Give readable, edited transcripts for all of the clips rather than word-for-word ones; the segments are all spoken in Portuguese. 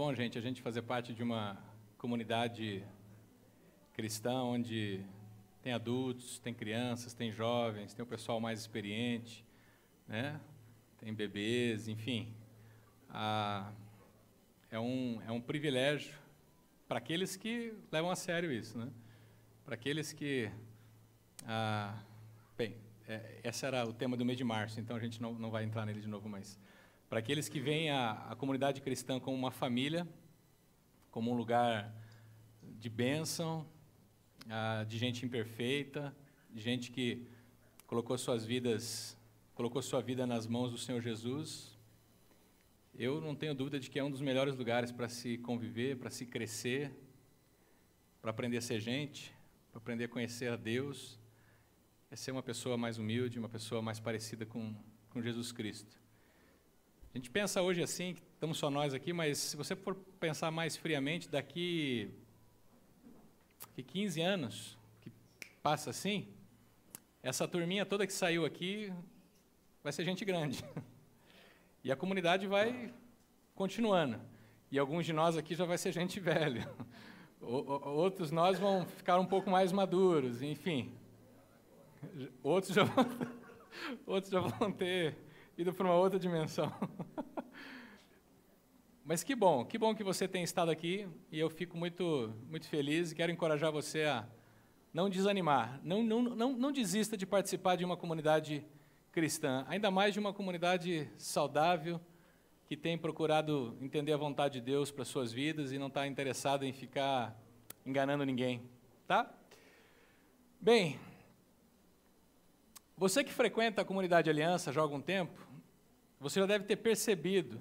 bom, gente, a gente fazer parte de uma comunidade cristã onde tem adultos, tem crianças, tem jovens, tem o pessoal mais experiente, né? Tem bebês, enfim. É um privilégio para aqueles que levam a sério isso, né? Para aqueles que... esse era o tema do mês de março, então a gente não vai entrar nele de novo, mas... Para aqueles que veem a comunidade cristã como uma família, como um lugar de bênção, de gente imperfeita, de gente que colocou sua vida nas mãos do Senhor Jesus, eu não tenho dúvida de que é um dos melhores lugares para se conviver, para se crescer, para aprender a ser gente, para aprender a conhecer a Deus, é ser uma pessoa mais humilde, uma pessoa mais parecida com Jesus Cristo. A gente pensa hoje assim, que estamos só nós aqui, mas se você for pensar mais friamente, daqui 15 anos, que passa assim, essa turminha toda que saiu aqui vai ser gente grande. E a comunidade vai continuando. E alguns de nós aqui já vai ser gente velha. Outros nós vão ficar um pouco mais maduros, enfim. Outros já vão ter ido para uma outra dimensão. Mas que bom que você tem estado aqui, e eu fico muito, muito feliz e quero encorajar você a não desanimar, não desista de participar de uma comunidade cristã, ainda mais de uma comunidade saudável, que tem procurado entender a vontade de Deus para suas vidas e não está interessado em ficar enganando ninguém, tá? Bem, você que frequenta a comunidade Aliança já há algum tempo, você já deve ter percebido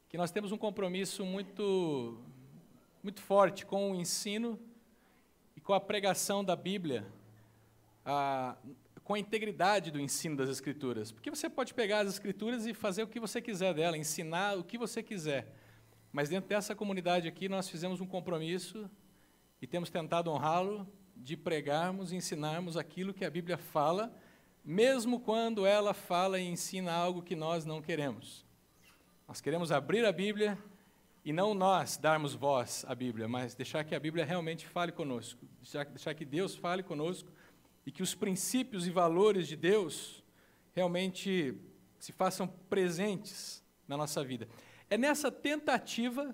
que nós temos um compromisso muito, muito forte com o ensino e com a pregação da Bíblia, com a integridade do ensino das Escrituras. Porque você pode pegar as Escrituras e fazer o que você quiser dela, ensinar o que você quiser. Mas dentro dessa comunidade aqui, nós fizemos um compromisso e temos tentado honrá-lo de pregarmos e ensinarmos aquilo que a Bíblia fala, mesmo quando ela fala e ensina algo que nós não queremos. Nós queremos abrir a Bíblia e não nós darmos voz à Bíblia, mas deixar que a Bíblia realmente fale conosco, deixar que Deus fale conosco e que os princípios e valores de Deus realmente se façam presentes na nossa vida. É nessa tentativa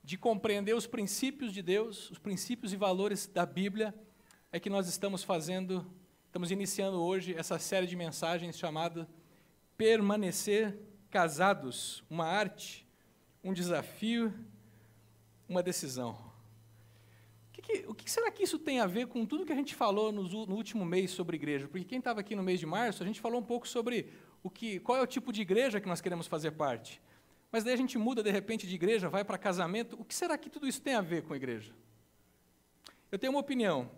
de compreender os princípios de Deus, os princípios e valores da Bíblia, é que nós estamos iniciando hoje essa série de mensagens chamada Permanecer Casados, uma arte, um desafio, uma decisão. O que será que isso tem a ver com tudo que a gente falou no último mês sobre igreja? Porque quem estava aqui no mês de março, a gente falou um pouco sobre qual é o tipo de igreja que nós queremos fazer parte. Mas daí a gente muda, de repente, de igreja, vai para casamento. O que será que tudo isso tem a ver com a igreja? Eu tenho uma opinião.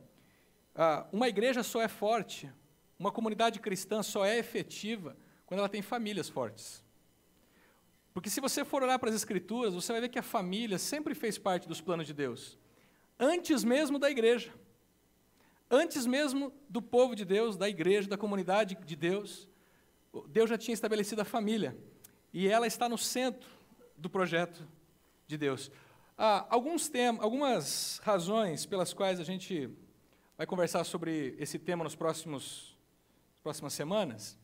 Uma igreja só é forte, uma comunidade cristã só é efetiva quando ela tem famílias fortes. Porque se você for olhar para as Escrituras, você vai ver que a família sempre fez parte dos planos de Deus. Antes mesmo da igreja. Antes mesmo do povo de Deus, da igreja, da comunidade de Deus, Deus já tinha estabelecido a família. E ela está no centro do projeto de Deus. Algumas razões pelas quais a gente vai conversar sobre esse tema nas próximas semanas.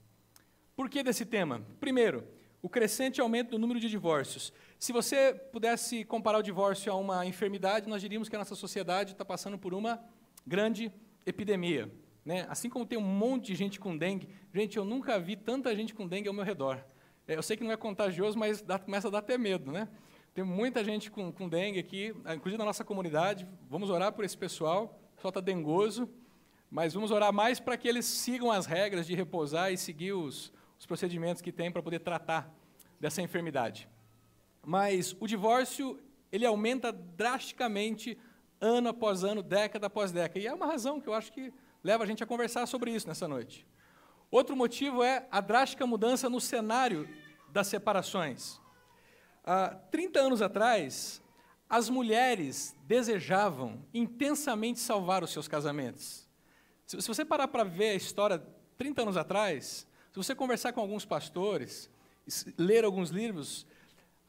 Por que desse tema? Primeiro, o crescente aumento do número de divórcios. Se você pudesse comparar o divórcio a uma enfermidade, nós diríamos que a nossa sociedade está passando por uma grande epidemia, né? Assim como tem um monte de gente com dengue. Gente, eu nunca vi tanta gente com dengue ao meu redor. Eu sei que não é contagioso, mas começa a dar até medo, né? Tem muita gente com dengue aqui, inclusive na nossa comunidade. Vamos orar por esse pessoal. O pessoal está dengoso, mas vamos orar mais para que eles sigam as regras de repousar e seguir os procedimentos que tem para poder tratar dessa enfermidade. Mas o divórcio, ele aumenta drasticamente ano após ano, década após década. E é uma razão que eu acho que leva a gente a conversar sobre isso nessa noite. Outro motivo é a drástica mudança no cenário das separações. Há 30 anos atrás, as mulheres desejavam intensamente salvar os seus casamentos. Se você parar para ver a história 30 anos atrás, se você conversar com alguns pastores, ler alguns livros,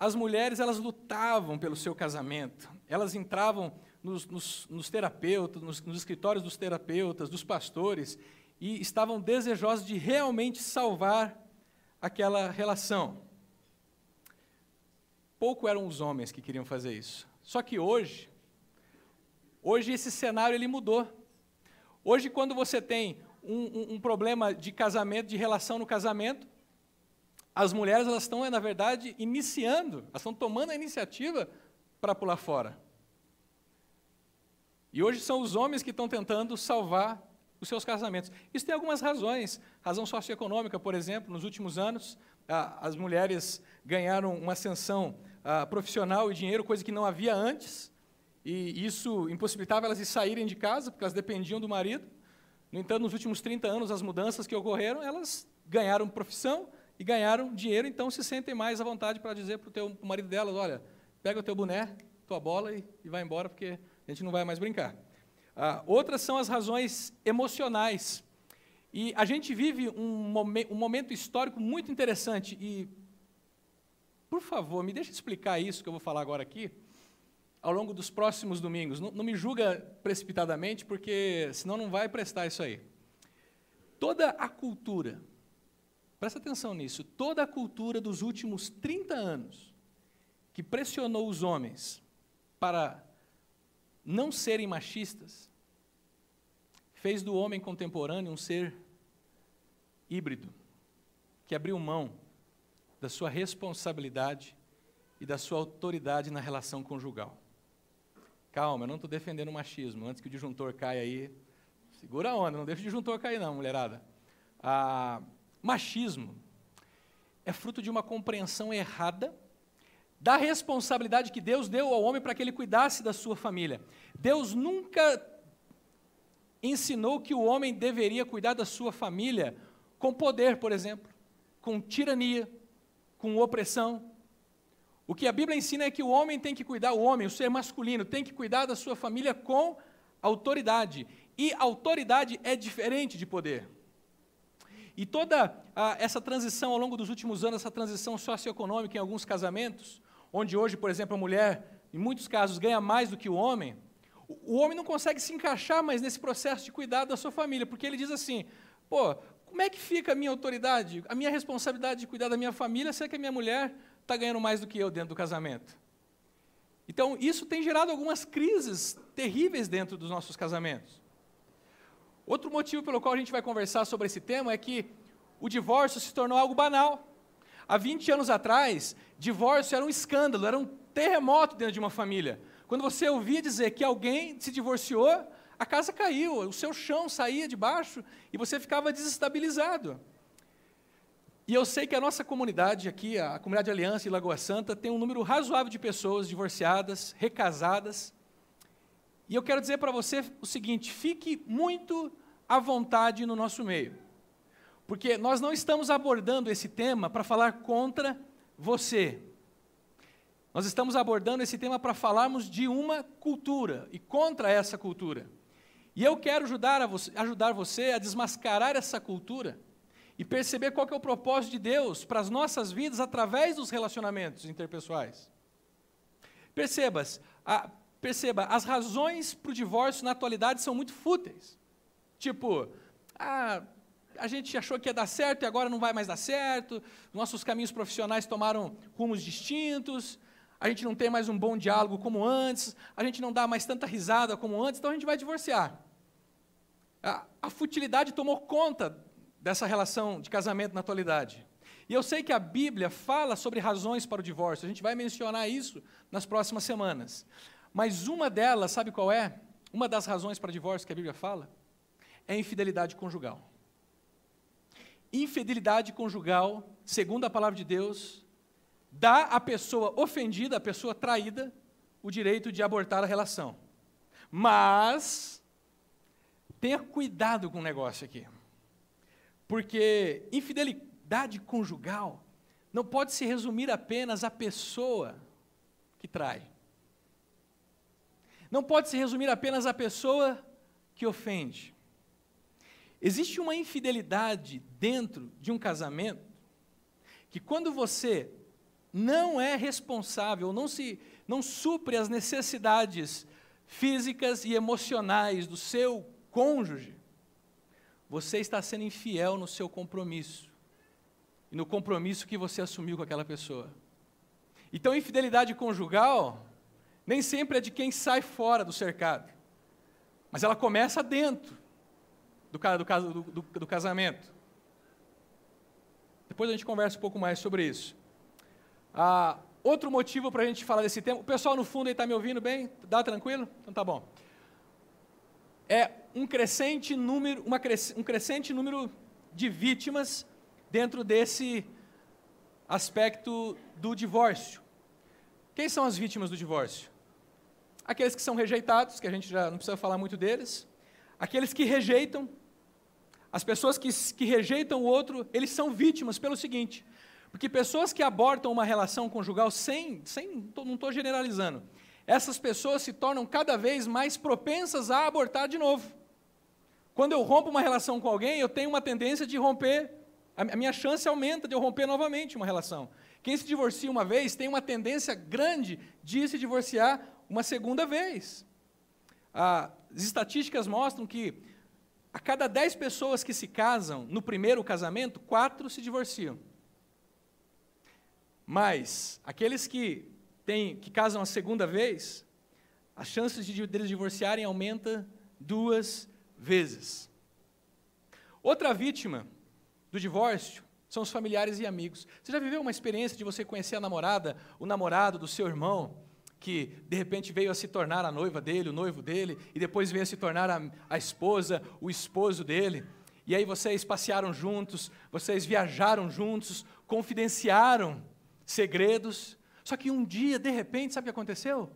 as mulheres, elas lutavam pelo seu casamento. Elas entravam nos terapeutas, nos escritórios dos terapeutas, dos pastores, e estavam desejosas de realmente salvar aquela relação. Pouco eram os homens que queriam fazer isso. Só que hoje esse cenário ele mudou. Hoje, quando você tem um problema de casamento, de relação no casamento, as mulheres elas estão, na verdade, elas estão tomando a iniciativa para pular fora. E hoje são os homens que estão tentando salvar os seus casamentos. Isso tem algumas razões. Razão socioeconômica, por exemplo, nos últimos anos, as mulheres ganharam uma ascensão profissional e dinheiro, coisa que não havia antes, e isso impossibilitava elas de saírem de casa, porque elas dependiam do marido. No entanto, nos últimos 30 anos, as mudanças que ocorreram, elas ganharam profissão e ganharam dinheiro, então se sentem mais à vontade para dizer para o marido delas, olha, pega o teu boné, tua bola e vai embora, porque a gente não vai mais brincar. Outras são as razões emocionais. E a gente vive um momento histórico muito interessante. E, por favor, me deixe explicar isso que eu vou falar agora aqui, ao longo dos próximos domingos. Não me julga precipitadamente, porque senão não vai prestar isso aí. Toda a cultura, presta atenção nisso, toda a cultura dos últimos 30 anos, que pressionou os homens para não serem machistas, fez do homem contemporâneo um ser híbrido, que abriu mão da sua responsabilidade e da sua autoridade na relação conjugal. Calma, eu não estou defendendo o machismo, antes que o disjuntor caia aí, segura a onda, não deixa o disjuntor cair não, mulherada. Machismo é fruto de uma compreensão errada da responsabilidade que Deus deu ao homem para que ele cuidasse da sua família. Deus nunca ensinou que o homem deveria cuidar da sua família com poder, por exemplo, com tirania, com opressão. O que a Bíblia ensina é que o homem tem que cuidar, o homem, o ser masculino, tem que cuidar da sua família com autoridade. E autoridade é diferente de poder. E toda essa transição ao longo dos últimos anos, essa transição socioeconômica em alguns casamentos, onde hoje, por exemplo, a mulher, em muitos casos, ganha mais do que o homem não consegue se encaixar mais nesse processo de cuidado da sua família, porque ele diz assim, pô, como é que fica a minha autoridade, a minha responsabilidade de cuidar da minha família, se é que a minha mulher está ganhando mais do que eu dentro do casamento? Então, isso tem gerado algumas crises terríveis dentro dos nossos casamentos. Outro motivo pelo qual a gente vai conversar sobre esse tema é que o divórcio se tornou algo banal. Há 20 anos atrás, divórcio era um escândalo, era um terremoto dentro de uma família. Quando você ouvia dizer que alguém se divorciou, a casa caiu, o seu chão saía de baixo e você ficava desestabilizado. E eu sei que a nossa comunidade aqui, a comunidade de Aliança e Lagoa Santa, tem um número razoável de pessoas divorciadas, recasadas. E eu quero dizer para você o seguinte, fique muito à vontade no nosso meio. Porque nós não estamos abordando esse tema para falar contra você. Nós estamos abordando esse tema para falarmos de uma cultura e contra essa cultura. E eu quero ajudar você a desmascarar essa cultura e perceber qual que é o propósito de Deus para as nossas vidas através dos relacionamentos interpessoais. Perceba, as razões para o divórcio na atualidade são muito fúteis. Tipo, a gente achou que ia dar certo e agora não vai mais dar certo, nossos caminhos profissionais tomaram rumos distintos, a gente não tem mais um bom diálogo como antes, a gente não dá mais tanta risada como antes, então a gente vai divorciar. A futilidade tomou conta dessa relação de casamento na atualidade. E eu sei que a Bíblia fala sobre razões para o divórcio, a gente vai mencionar isso nas próximas semanas. Mas uma delas, sabe qual é? Uma das razões para o divórcio que a Bíblia fala é a infidelidade conjugal. Infidelidade conjugal, segundo a palavra de Deus, dá à pessoa ofendida, à pessoa traída, o direito de abortar a relação. Mas tenha cuidado com o negócio aqui. Porque infidelidade conjugal não pode se resumir apenas à pessoa que trai. Não pode se resumir apenas à pessoa que ofende. Existe uma infidelidade dentro de um casamento que quando você não é responsável, não supre as necessidades físicas e emocionais do seu cônjuge, você está sendo infiel no seu compromisso, e no compromisso que você assumiu com aquela pessoa. Então, infidelidade conjugal nem sempre é de quem sai fora do cercado, mas ela começa dentro do casamento. Depois a gente conversa um pouco mais sobre isso. Outro motivo para a gente falar desse tema, o pessoal no fundo aí está me ouvindo bem? Dá tranquilo? Então tá bom. É um crescente número de vítimas dentro desse aspecto do divórcio. Quem são as vítimas do divórcio? Aqueles que são rejeitados, que a gente já não precisa falar muito deles. Aqueles que rejeitam. As pessoas que rejeitam o outro, eles são vítimas pelo seguinte, porque pessoas que abortam uma relação conjugal não estou generalizando, essas pessoas se tornam cada vez mais propensas a abortar de novo. Quando eu rompo uma relação com alguém, eu tenho uma tendência de romper, a minha chance aumenta de eu romper novamente uma relação. Quem se divorcia uma vez tem uma tendência grande de se divorciar uma segunda vez. As estatísticas mostram que a cada 10 pessoas que se casam no primeiro casamento, 4 se divorciam. Mas aqueles que casam a segunda vez, as chances deles divorciarem aumenta 2 vezes. Outra vítima do divórcio são os familiares e amigos. Você já viveu uma experiência de você conhecer a namorada, o namorado do seu irmão, que de repente veio a se tornar a noiva dele, o noivo dele, e depois veio a se tornar a esposa, o esposo dele, e aí vocês passearam juntos, vocês viajaram juntos, confidenciaram segredos, só que um dia, de repente, sabe o que aconteceu?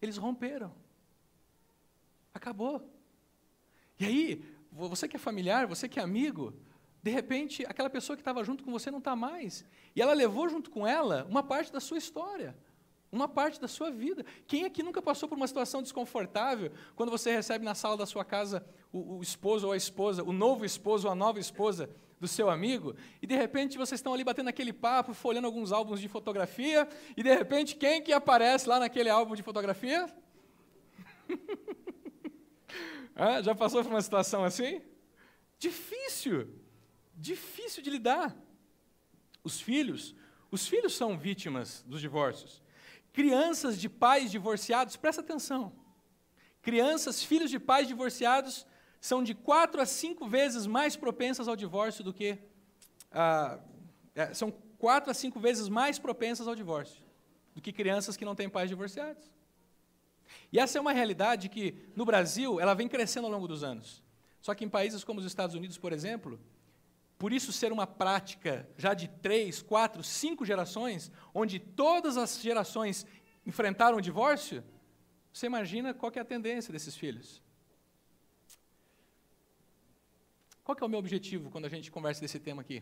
Eles romperam. Acabou. E aí, você que é familiar, você que é amigo, de repente, aquela pessoa que estava junto com você não está mais, e ela levou junto com ela uma parte da sua história, uma parte da sua vida. Quem aqui nunca passou por uma situação desconfortável quando você recebe na sala da sua casa o esposo ou a esposa, o novo esposo ou a nova esposa do seu amigo, e de repente vocês estão ali batendo aquele papo, folhando alguns álbuns de fotografia, e de repente quem que aparece lá naquele álbum de fotografia? Já passou por uma situação assim? Difícil de lidar. Os filhos são vítimas dos divórcios. Crianças de pais divorciados, presta atenção, filhos de pais divorciados, são de 4 a 5 vezes mais propensas ao divórcio do que... são 4 a 5 vezes mais propensas ao divórcio do que crianças que não têm pais divorciados. E essa é uma realidade que, no Brasil, ela vem crescendo ao longo dos anos. Só que em países como os Estados Unidos, por exemplo, por isso ser uma prática já de 3, 4, 5 gerações, onde todas as gerações enfrentaram o divórcio, você imagina qual que é a tendência desses filhos. Qual que é o meu objetivo quando a gente conversa desse tema aqui?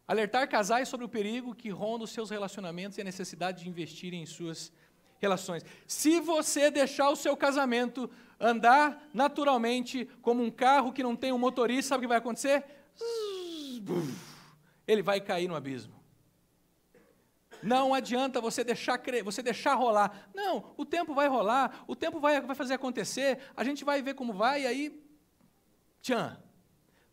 Alertar casais sobre o perigo que ronda os seus relacionamentos e a necessidade de investir em suas relações. Se você deixar o seu casamento andar naturalmente como um carro que não tem um motorista, sabe o que vai acontecer? Ele vai cair no abismo. Não adianta você deixar rolar. Não, o tempo vai rolar, o tempo vai fazer acontecer, a gente vai ver como vai, e aí, tchan.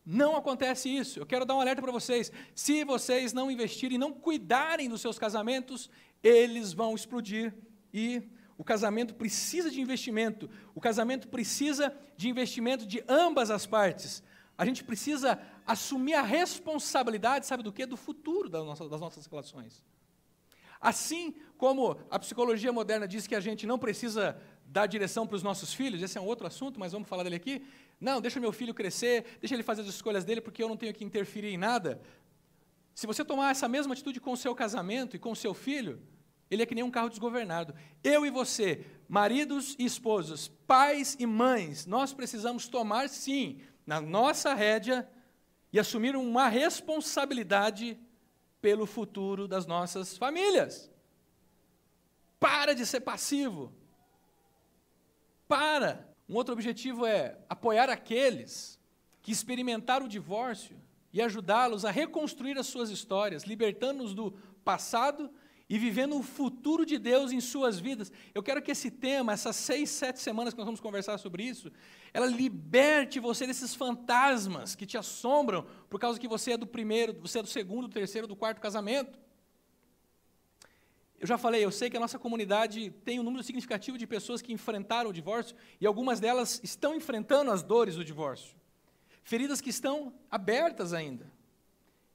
Não acontece isso. Eu quero dar um alerta para vocês. Se vocês não investirem, não cuidarem dos seus casamentos, eles vão explodir. E o casamento precisa de investimento. O casamento precisa de investimento de ambas as partes. A gente precisa assumir a responsabilidade, sabe do quê? Do futuro das nossas relações. Assim como a psicologia moderna diz que a gente não precisa dar direção para os nossos filhos, esse é um outro assunto, mas vamos falar dele aqui. Não, deixa meu filho crescer, deixa ele fazer as escolhas dele, porque eu não tenho que interferir em nada. Se você tomar essa mesma atitude com o seu casamento e com o seu filho, ele é que nem um carro desgovernado. Eu e você, maridos e esposos, pais e mães, nós precisamos tomar, sim, na nossa rédea e assumir uma responsabilidade pelo futuro das nossas famílias. Para de ser passivo. Para. Um outro objetivo é apoiar aqueles que experimentaram o divórcio e ajudá-los a reconstruir as suas histórias, libertando-os do passado e vivendo o futuro de Deus em suas vidas. Eu quero que esse tema, essas 6, 7 semanas que nós vamos conversar sobre isso, ela liberte você desses fantasmas que te assombram por causa que você é do primeiro, você é do segundo, do terceiro, do quarto casamento. Eu já falei, eu sei que a nossa comunidade tem um número significativo de pessoas que enfrentaram o divórcio e algumas delas estão enfrentando as dores do divórcio. Feridas que estão abertas ainda.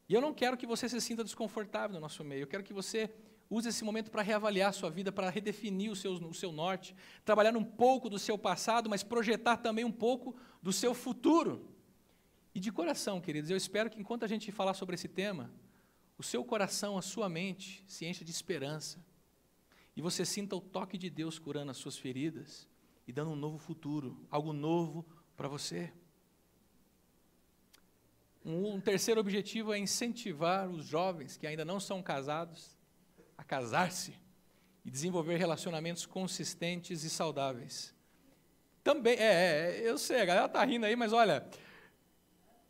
E eu não quero que você se sinta desconfortável no nosso meio, eu quero que você use esse momento para reavaliar a sua vida, para redefinir o seu norte, trabalhar um pouco do seu passado, mas projetar também um pouco do seu futuro. E de coração, queridos, eu espero que enquanto a gente falar sobre esse tema, o seu coração, a sua mente se encha de esperança, e você sinta o toque de Deus curando as suas feridas, e dando um novo futuro, algo novo para você. Um terceiro objetivo é incentivar os jovens que ainda não são casados a casar-se e desenvolver relacionamentos consistentes e saudáveis. Também, eu sei, a galera está rindo aí, mas olha,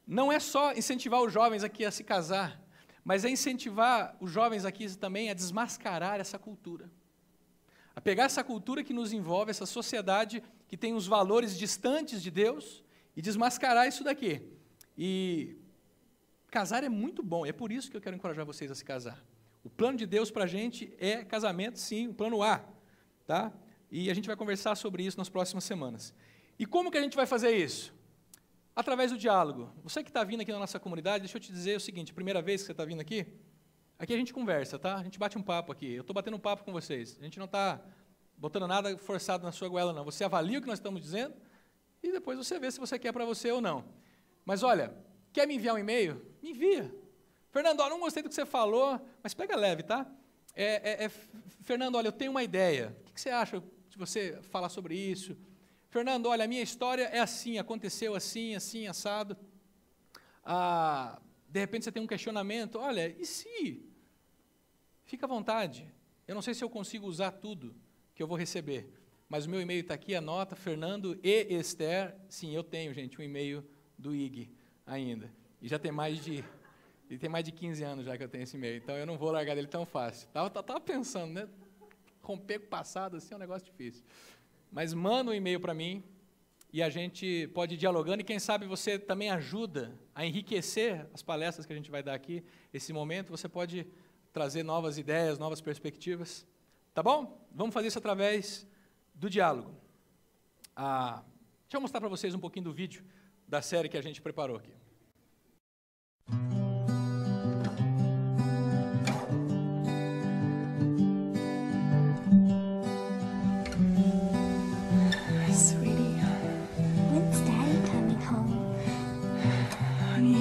não é só incentivar os jovens aqui a se casar, mas é incentivar os jovens aqui também a desmascarar essa cultura. A pegar essa cultura que nos envolve, essa sociedade que tem os valores distantes de Deus, e desmascarar isso daqui. E casar é muito bom, é por isso que eu quero encorajar vocês a se casar. O plano de Deus para a gente é casamento, sim, o plano A, tá? E a gente vai conversar sobre isso nas próximas semanas. E como que a gente vai fazer isso? Através do diálogo. Você que está vindo aqui na nossa comunidade, deixa eu te dizer o seguinte, primeira vez que você está vindo aqui a gente conversa, tá? A gente bate um papo aqui, eu estou batendo um papo com vocês, a gente não está botando nada forçado na sua goela, não. Você avalia o que nós estamos dizendo e depois você vê se você quer para você ou não. Mas olha, quer me enviar um e-mail? Me envia. Fernando, não gostei do que você falou, mas pega leve, tá? Fernando, olha, eu tenho uma ideia. O que você acha de você falar sobre isso? Fernando, olha, a minha história é assim, aconteceu assim, assim, assado. De repente você tem um questionamento, olha, e se? Fica à vontade. Eu não sei se eu consigo usar tudo que eu vou receber, mas o meu e-mail está aqui, anota, Fernando e Esther. Sim, eu tenho, gente, um e-mail do IG ainda. E já tem mais de 15 anos já que eu tenho esse e-mail, então eu não vou largar dele tão fácil. Tava pensando, né? Romper com o passado assim, é um negócio difícil. Mas manda um e-mail para mim e a gente pode ir dialogando e quem sabe você também ajuda a enriquecer as palestras que a gente vai dar aqui. Esse momento você pode trazer novas ideias, novas perspectivas. Tá bom? Vamos fazer isso através do diálogo. Deixa eu mostrar para vocês um pouquinho do vídeo da série que a gente preparou aqui.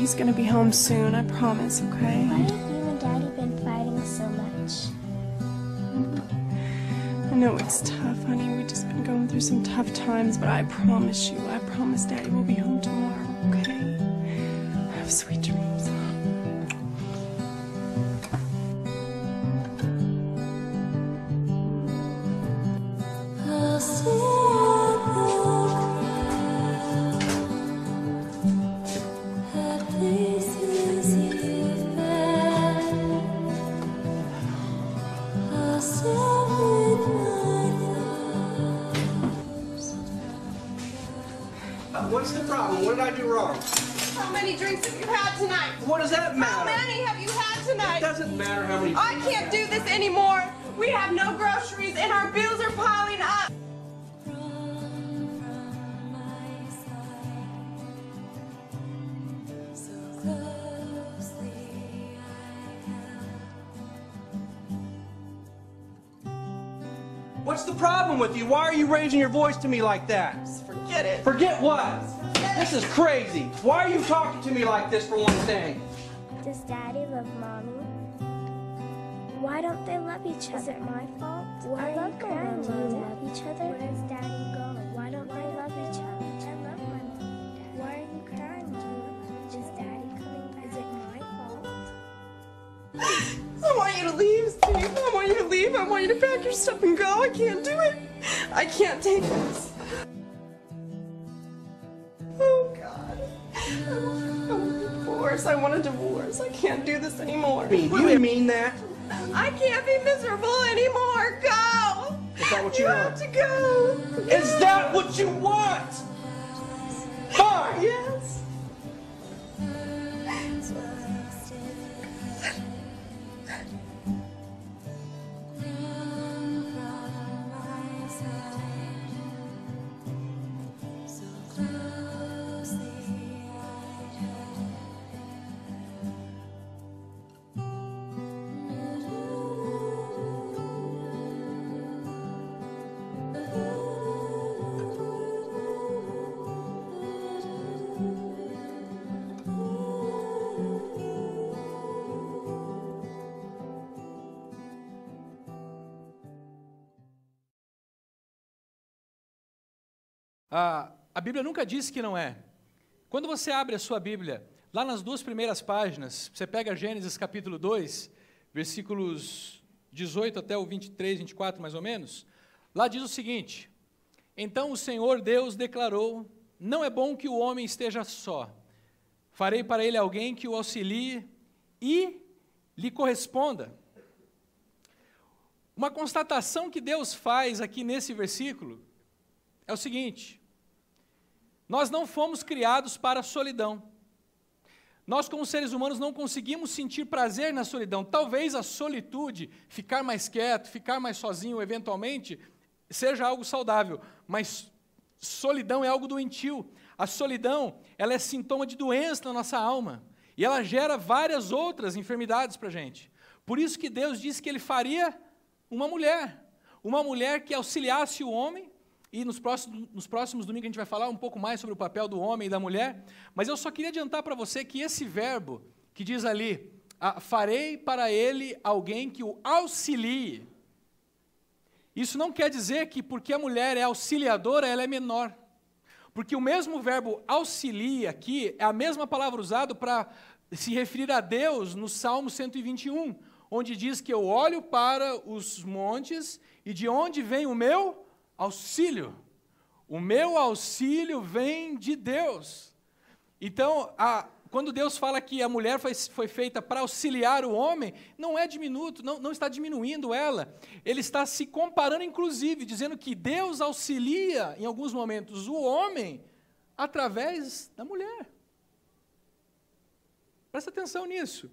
He's gonna be home soon, I promise, okay? Why have you and Daddy been fighting so much? I know it's tough, honey. We've just been going through some tough times, but I promise Daddy will be home tomorrow, okay? Have sweet dreams. What's the problem? What did I do wrong? How many drinks have you had tonight? What does that matter? How many have you had tonight? It doesn't matter how many. I can't do this anymore. We have no groceries and our bills are piling up. What's the problem with you? Why are you raising your voice to me like that? Just forget it. Forget what? This is crazy. Why are you talking to me like this for one thing? Does Daddy love Mommy? Why don't they love each other? Is it my fault? Why I love Grandma. Do you love each other? Where is Daddy going? Why don't they love each other? I love my mom and Dad. Why are you crying, Mom? Is Daddy coming back? Is it my fault? I want you to leave, Steve. I want you to leave. I want you to pack your stuff and go. I can't do it. I can't take this. Oh, God. I want a divorce. I want a divorce. I can't do this anymore. You mean that? I can't be miserable anymore. Go. Is that what you have want? to go. Is that what you want? Fine. Yes. A Bíblia nunca disse que não é. Quando você abre a sua Bíblia, lá nas 2 primeiras páginas, você pega Gênesis capítulo 2, versículos 18 até o 23, 24 mais ou menos, lá diz o seguinte: então o Senhor Deus declarou, não é bom que o homem esteja só, farei para ele alguém que o auxilie e lhe corresponda. Uma constatação que Deus faz aqui nesse versículo é o seguinte: nós não fomos criados para a solidão. Nós, como seres humanos, não conseguimos sentir prazer na solidão. Talvez a solitude, ficar mais quieto, ficar mais sozinho, eventualmente, seja algo saudável, mas solidão é algo doentio. A solidão, ela é sintoma de doença na nossa alma, e ela gera várias outras enfermidades para a gente. Por isso que Deus disse que Ele faria uma mulher que auxiliasse o homem. E nos próximos domingos a gente vai falar um pouco mais sobre o papel do homem e da mulher, mas eu só queria adiantar para você que esse verbo que diz ali, farei para ele alguém que o auxilie, isso não quer dizer que porque a mulher é auxiliadora, ela é menor. Porque o mesmo verbo auxilia aqui é a mesma palavra usada para se referir a Deus no Salmo 121, onde diz que eu olho para os montes e de onde vem o meu auxílio. O meu auxílio vem de Deus. Então, quando Deus fala que a mulher foi feita para auxiliar o homem, não é diminuto, não está diminuindo ela. Ele está se comparando, inclusive, dizendo que Deus auxilia, em alguns momentos, o homem através da mulher. Presta atenção nisso.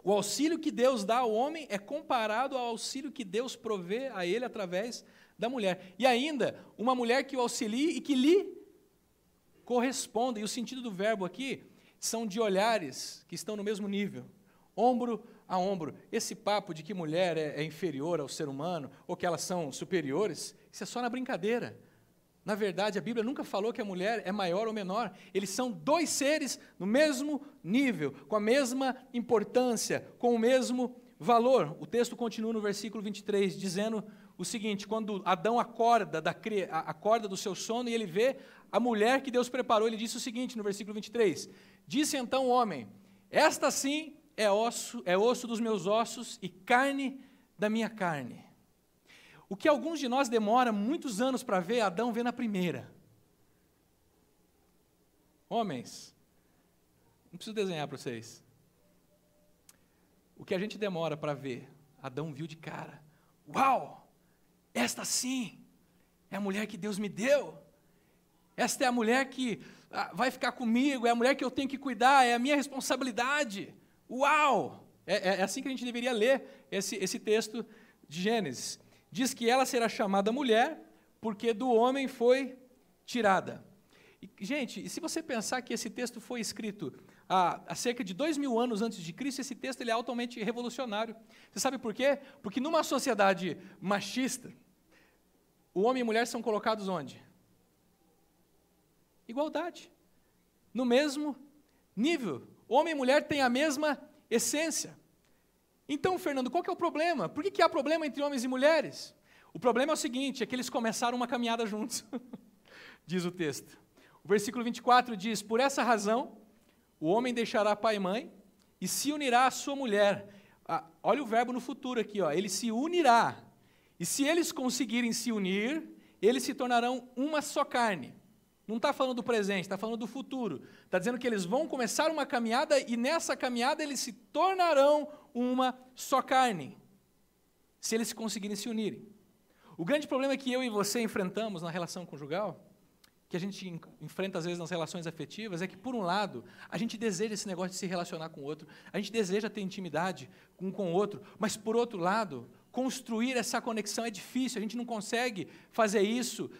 O auxílio que Deus dá ao homem é comparado ao auxílio que Deus provê a ele através da mulher. E ainda, uma mulher que o auxilie e que lhe corresponda. E o sentido do verbo aqui são de olhares que estão no mesmo nível, ombro a ombro. Esse papo de que mulher é inferior ao ser humano, ou que elas são superiores, isso é só na brincadeira. Na verdade, a Bíblia nunca falou que a mulher é maior ou menor. Eles são dois seres no mesmo nível, com a mesma importância, com o mesmo valor. O texto continua no versículo 23, dizendo o seguinte: quando Adão acorda do seu sono e ele vê a mulher que Deus preparou, ele disse o seguinte no versículo 23, disse então o homem, esta sim é osso dos meus ossos e carne da minha carne. O que alguns de nós demora muitos anos para ver, Adão vê na primeira. Homens, não preciso desenhar para vocês. O que a gente demora para ver, Adão viu de cara. Uau! Esta sim é a mulher que Deus me deu. Esta é a mulher que vai ficar comigo, é a mulher que eu tenho que cuidar, é a minha responsabilidade. Uau! É assim que a gente deveria ler esse texto de Gênesis. Diz que ela será chamada mulher, porque do homem foi tirada. E, gente, e se você pensar que esse texto foi escrito há cerca de 2000 anos antes de Cristo, esse texto ele é altamente revolucionário. Você sabe por quê? Porque numa sociedade machista, o homem e a mulher são colocados onde? Igualdade. No mesmo nível. Homem e mulher têm a mesma essência. Então, Fernando, qual que é o problema? Por que há problema entre homens e mulheres? O problema é o seguinte, é que eles começaram uma caminhada juntos, diz o texto. O versículo 24 diz, por essa razão, o homem deixará pai e mãe e se unirá à sua mulher. Olha o verbo no futuro aqui, ele se unirá. E se eles conseguirem se unir, eles se tornarão uma só carne. Não está falando do presente, está falando do futuro. Está dizendo que eles vão começar uma caminhada e nessa caminhada eles se tornarão uma só carne, se eles conseguirem se unirem. O grande problema que eu e você enfrentamos na relação conjugal, que a gente enfrenta às vezes nas relações afetivas, é que, por um lado, a gente deseja esse negócio de se relacionar com o outro, a gente deseja ter intimidade um com o outro, mas, por outro lado, construir essa conexão é difícil, a gente não consegue fazer isso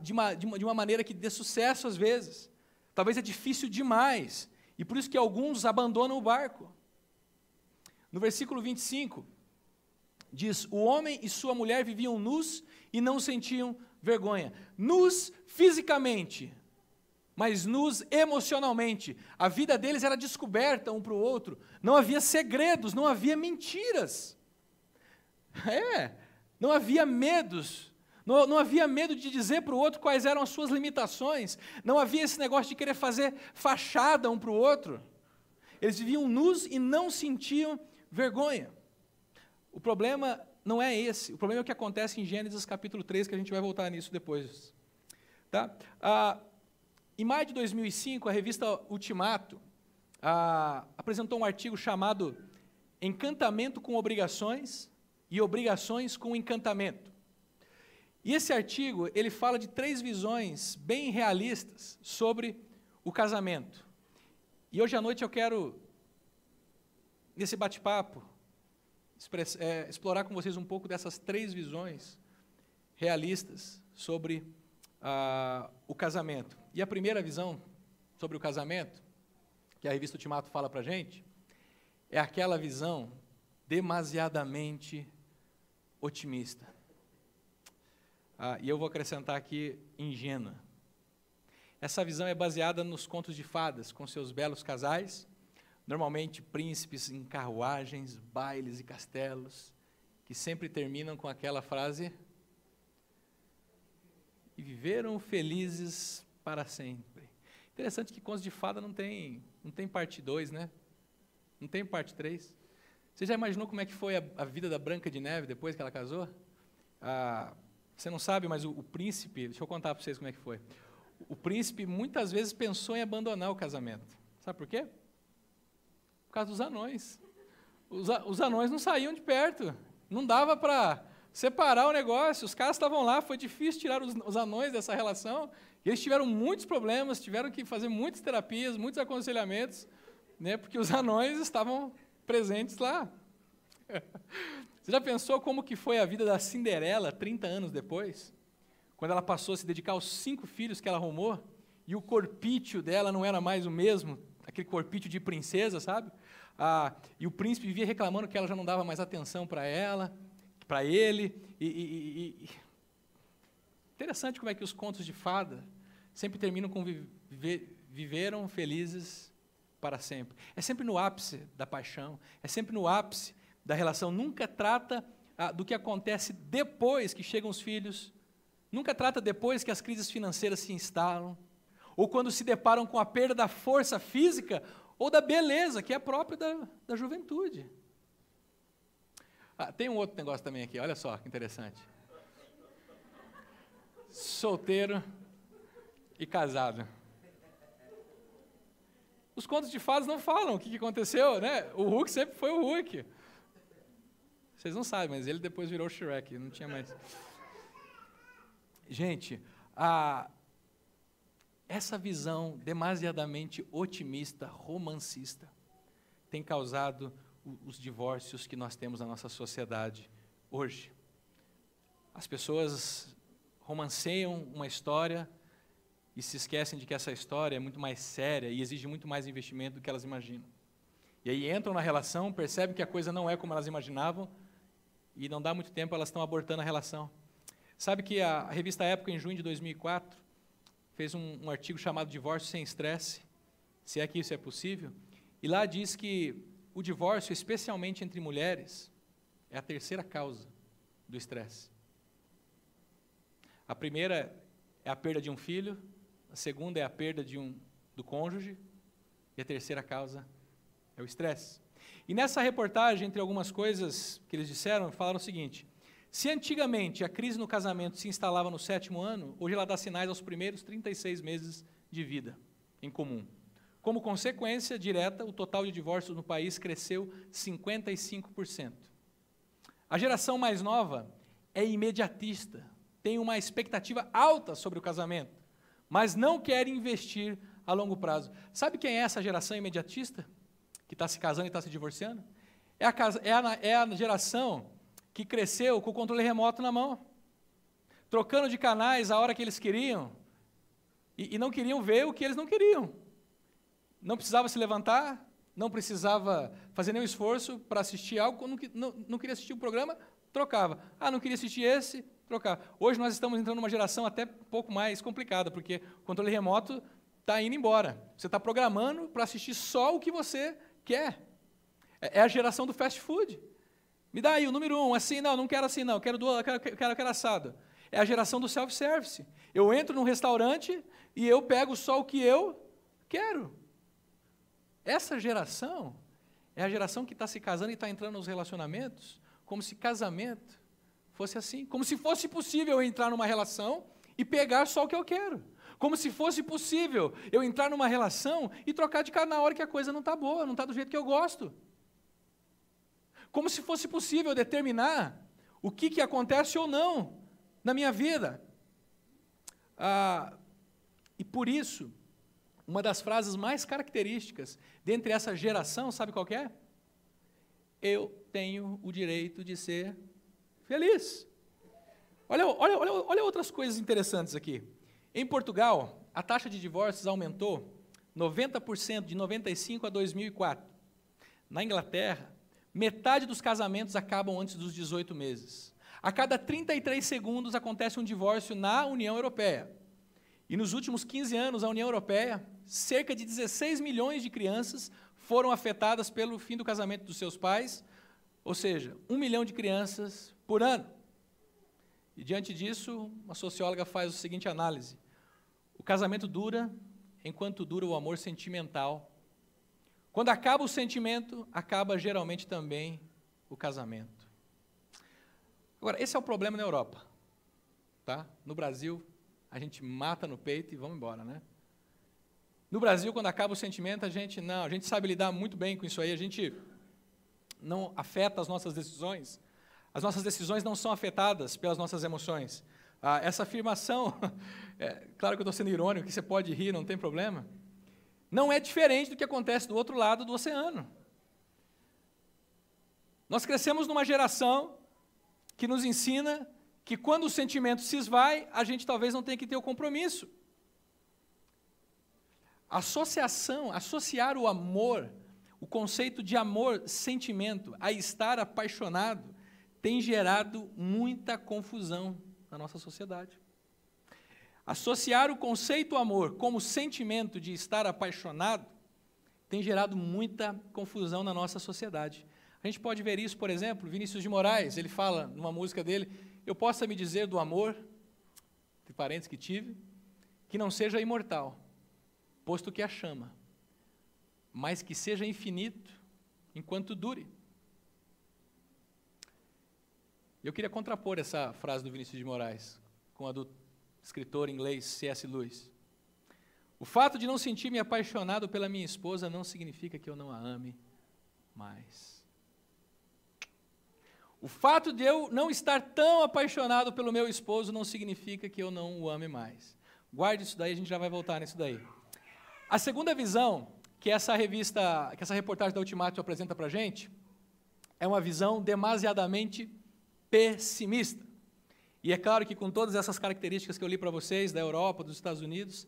de uma maneira que dê sucesso às vezes. Talvez é difícil demais, e por isso que alguns abandonam o barco. No versículo 25, diz: o homem e sua mulher viviam nus e não sentiam vergonha. Nus fisicamente, mas nus emocionalmente. A vida deles era descoberta um para o outro. Não havia segredos, não havia mentiras. Não havia medos. Não havia medo de dizer para o outro quais eram as suas limitações. Não havia esse negócio de querer fazer fachada um para o outro. Eles viviam nus e não sentiam vergonha. O problema não é esse. O problema é o que acontece em Gênesis capítulo 3, que a gente vai voltar nisso depois. Tá? Em maio de 2005, a revista Ultimato apresentou um artigo chamado Encantamento com Obrigações e Obrigações com Encantamento. E esse artigo, ele fala de 3 visões bem realistas sobre o casamento. E hoje à noite eu quero, nesse bate-papo, explorar com vocês um pouco dessas 3 visões realistas sobre o casamento. E a primeira visão sobre o casamento, que a revista Ultimato fala para a gente, é aquela visão demasiadamente otimista. E eu vou acrescentar aqui ingênua. Essa visão é baseada nos contos de fadas, com seus belos casais, normalmente príncipes em carruagens, bailes e castelos, que sempre terminam com aquela frase: e viveram felizes para sempre. Interessante que contos de fada não tem parte 2, né? Não tem parte 3. Você já imaginou como é que foi a vida da Branca de Neve depois que ela casou? Você não sabe, mas o príncipe, deixa eu contar para vocês como é que foi. O príncipe muitas vezes pensou em abandonar o casamento. Sabe por quê? Por causa dos anões. Os anões não saíam de perto. Não dava para separar o negócio. Os caras estavam lá, foi difícil tirar os anões dessa relação. E eles tiveram muitos problemas, tiveram que fazer muitas terapias, muitos aconselhamentos, né, porque os anões estavam presentes lá. Você já pensou como que foi a vida da Cinderela 30 anos depois? Quando ela passou a se dedicar aos 5 filhos que ela arrumou, e o corpício dela não era mais o mesmo, aquele corpício de princesa, sabe? E o príncipe vivia reclamando que ela já não dava mais atenção para ela, para ele. Interessante como é que os contos de fada sempre terminam com viveram felizes para sempre. É sempre no ápice da paixão, é sempre no ápice da relação. Nunca trata do que acontece depois que chegam os filhos, nunca trata depois que as crises financeiras se instalam, ou quando se deparam com a perda da força física ou da beleza, que é própria da juventude. Tem um outro negócio também aqui, olha só que interessante. Solteiro e casado. Os contos de fadas não falam o que aconteceu, né? O Hulk sempre foi o Hulk. Vocês não sabem, mas ele depois virou o Shrek, não tinha mais. Gente, essa visão demasiadamente otimista, romancista, tem causado os divórcios que nós temos na nossa sociedade hoje. As pessoas romanceiam uma história e se esquecem de que essa história é muito mais séria e exige muito mais investimento do que elas imaginam. E aí entram na relação, percebem que a coisa não é como elas imaginavam e não dá muito tempo, elas estão abortando a relação. Sabe que a revista Época, em junho de 2004, fez um artigo chamado Divórcio Sem Estresse, se é que isso é possível, e lá diz que o divórcio, especialmente entre mulheres, é a terceira causa do estresse. A primeira é a perda de um filho, a segunda é a perda do cônjuge, e a terceira causa é o estresse. E nessa reportagem, entre algumas coisas que eles disseram, falaram o seguinte: se antigamente a crise no casamento se instalava no 7º ano, hoje ela dá sinais aos primeiros 36 meses de vida em comum. Como consequência direta, o total de divórcios no país cresceu 55%. A geração mais nova é imediatista, tem uma expectativa alta sobre o casamento, mas não quer investir a longo prazo. Sabe quem é essa geração imediatista? Que está se casando e está se divorciando? É a geração que cresceu com o controle remoto na mão, trocando de canais a hora que eles queriam, e não queriam ver o que eles não queriam. Não precisava se levantar, não precisava fazer nenhum esforço para assistir algo, não queria assistir o programa, trocava. Não queria assistir esse, trocava. Hoje nós estamos entrando numa geração até um pouco mais complicada, porque o controle remoto está indo embora. Você está programando para assistir só o que você quer. É a geração do fast food. Me dá aí o número 1, assim, não quero assim não, quero assado. É a geração do self-service. Eu entro num restaurante e eu pego só o que eu quero. Essa geração é a geração que está se casando e está entrando nos relacionamentos como se casamento fosse assim. Como se fosse possível eu entrar numa relação e pegar só o que eu quero. Como se fosse possível eu entrar numa relação e trocar de cara na hora que a coisa não está boa, não está do jeito que eu gosto. Como se fosse possível determinar o que acontece ou não na minha vida. E por isso, uma das frases mais características dentre essa geração, sabe qual que é? Eu tenho o direito de ser feliz. Olha outras coisas interessantes aqui. Em Portugal, a taxa de divórcios aumentou 90% de 95 a 2004. Na Inglaterra, metade dos casamentos acabam antes dos 18 meses. A cada 33 segundos acontece um divórcio na União Europeia. E nos últimos 15 anos, a União Europeia, cerca de 16 milhões de crianças foram afetadas pelo fim do casamento dos seus pais, ou seja, 1 milhão de crianças por ano. E diante disso, uma socióloga faz a seguinte análise: o casamento dura enquanto dura o amor sentimental. Quando acaba o sentimento, acaba geralmente também o casamento. Agora, esse é o problema na Europa. Tá? No Brasil, a gente mata no peito e vamos embora, né? No Brasil, quando acaba o sentimento, a gente sabe lidar muito bem com isso aí, a gente não afeta as nossas decisões. As nossas decisões não são afetadas pelas nossas emoções. Essa afirmação, claro que eu estou sendo irônico, que você pode rir, não tem problema, não é diferente do que acontece do outro lado do oceano. Nós crescemos numa geração que nos ensina que quando o sentimento se esvai, a gente talvez não tenha que ter o compromisso. Associar o amor, o conceito de amor, sentimento, a estar apaixonado, tem gerado muita confusão na nossa sociedade. Associar o conceito amor como sentimento de estar apaixonado tem gerado muita confusão na nossa sociedade. A gente pode ver isso, por exemplo, Vinícius de Moraes, ele fala numa música dele: eu possa me dizer do amor, de parentes que tive, que não seja imortal, posto que a chama, mas que seja infinito enquanto dure. Eu queria contrapor essa frase do Vinícius de Moraes com a do escritor inglês C.S. Lewis. O fato de não sentir-me apaixonado pela minha esposa não significa que eu não a ame mais. O fato de eu não estar tão apaixonado pelo meu esposo não significa que eu não o ame mais. Guarde isso daí, a gente já vai voltar nisso daí. A segunda visão que essa reportagem da Ultimato apresenta para a gente é uma visão demasiadamente pessimista. E é claro que com todas essas características que eu li para vocês, da Europa, dos Estados Unidos,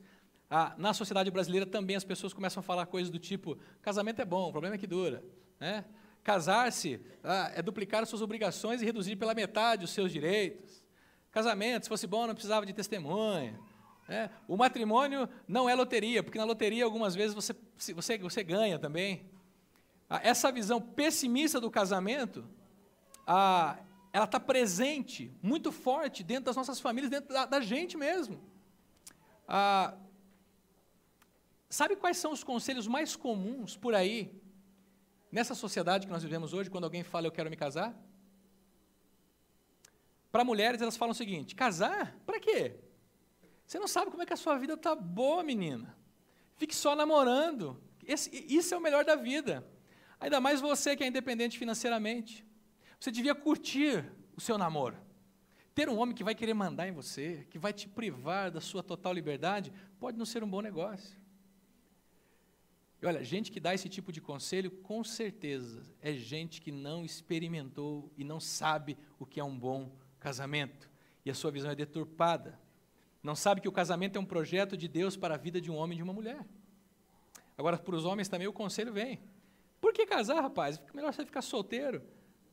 na sociedade brasileira também as pessoas começam a falar coisas do tipo: casamento é bom, o problema é que dura, né? Casar-se é duplicar suas obrigações e reduzir pela metade os seus direitos. Casamento, se fosse bom, não precisava de testemunha. O matrimônio não é loteria, porque na loteria algumas vezes você ganha também. Essa visão pessimista do casamento, ela está presente, muito forte, dentro das nossas famílias, dentro da gente mesmo. Sabe quais são os conselhos mais comuns por aí, nessa sociedade que nós vivemos hoje, quando alguém fala: eu quero me casar? Para mulheres, elas falam o seguinte: casar? Para quê? Você não sabe como é que a sua vida está boa, menina. Fique só namorando. Isso é o melhor da vida. Ainda mais você que é independente financeiramente. Você devia curtir o seu namoro. Ter um homem que vai querer mandar em você, que vai te privar da sua total liberdade, pode não ser um bom negócio. E olha, gente que dá esse tipo de conselho, com certeza, é gente que não experimentou e não sabe o que é um bom casamento. E a sua visão é deturpada. Não sabe que o casamento é um projeto de Deus para a vida de um homem e de uma mulher. Agora, para os homens também o conselho vem. Por que casar, rapaz? Melhor você ficar solteiro.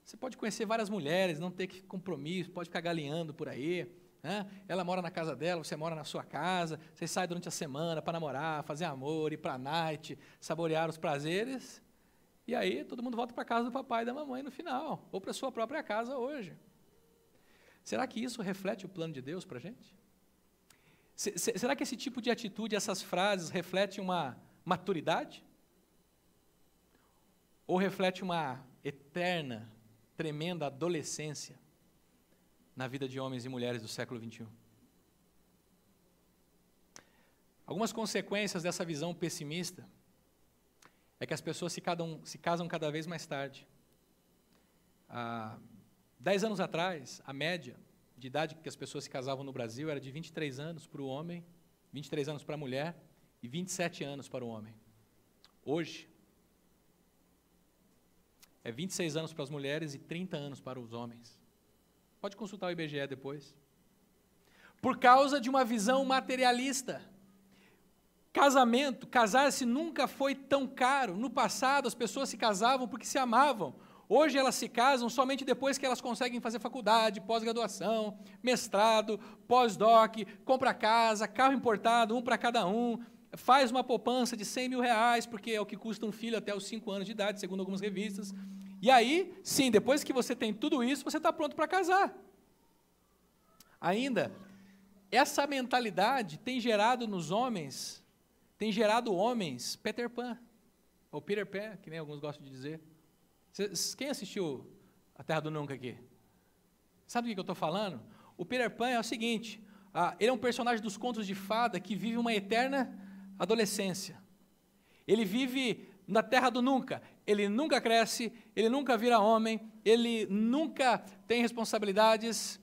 Você pode conhecer várias mulheres, não ter compromisso, pode ficar galinhando por aí. Né? Ela mora na casa dela, você mora na sua casa, você sai durante a semana para namorar, fazer amor, ir para a night, saborear os prazeres, e aí todo mundo volta para a casa do papai e da mamãe no final, ou para a sua própria casa hoje. Será que isso reflete o plano de Deus para a gente? Será que esse tipo de atitude, essas frases, reflete uma maturidade? Ou reflete uma eterna, tremenda adolescência na vida de homens e mulheres do século XXI? Algumas consequências dessa visão pessimista é que as pessoas se casam cada vez mais tarde. 10 anos atrás, a média de idade que as pessoas se casavam no Brasil era de 23 anos para o homem, 23 anos para a mulher e 27 anos para o homem. Hoje, é 26 anos para as mulheres e 30 anos para os homens. Pode consultar o IBGE depois. Por causa de uma visão materialista. Casamento, casar-se nunca foi tão caro. No passado, as pessoas se casavam porque se amavam. Hoje, elas se casam somente depois que elas conseguem fazer faculdade, pós-graduação, mestrado, pós-doc, compra casa, carro importado, um para cada um, faz uma poupança de R$100 mil, porque é o que custa um filho até os 5 anos de idade, segundo algumas revistas. E aí, sim, depois que você tem tudo isso, você está pronto para casar. Ainda, essa mentalidade tem gerado nos homens, Peter Pan, ou Peter Pan, que nem alguns gostam de dizer. Quem assistiu A Terra do Nunca aqui? Sabe do que eu estou falando? O Peter Pan é o seguinte, ele é um personagem dos contos de fada que vive uma eterna adolescência. Ele vive na terra do nunca. Ele nunca cresce, ele nunca vira homem, ele nunca tem responsabilidades,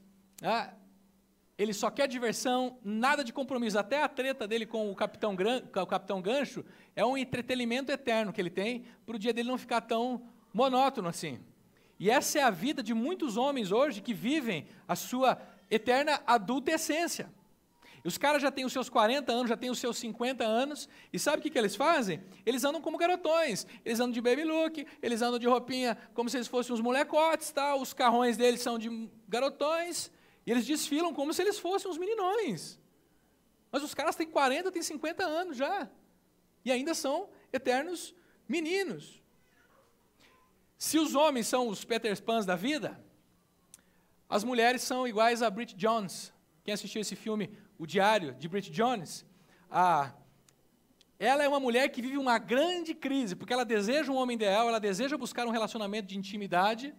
ele só quer diversão, nada de compromisso. Até a treta dele com o Capitão Gancho é um entretenimento eterno que ele tem, para o dia dele não ficar tão monótono assim. E essa é a vida de muitos homens hoje que vivem a sua eterna adultescência. Os caras já têm os seus 40 anos, já têm os seus 50 anos, e sabe o que eles fazem? Eles andam como garotões, eles andam de baby look, eles andam de roupinha como se eles fossem uns molecotes, tá? Os carrões deles são de garotões, e eles desfilam como se eles fossem uns meninões. Mas os caras têm 40, têm 50 anos já, e ainda são eternos meninos. Se os homens são os Peter Pans da vida, as mulheres são iguais a Bridget Jones. Quem assistiu esse filme, O Diário de Bridget Jones? Ela é uma mulher que vive uma grande crise, porque ela deseja um homem ideal, ela deseja buscar um relacionamento de intimidade,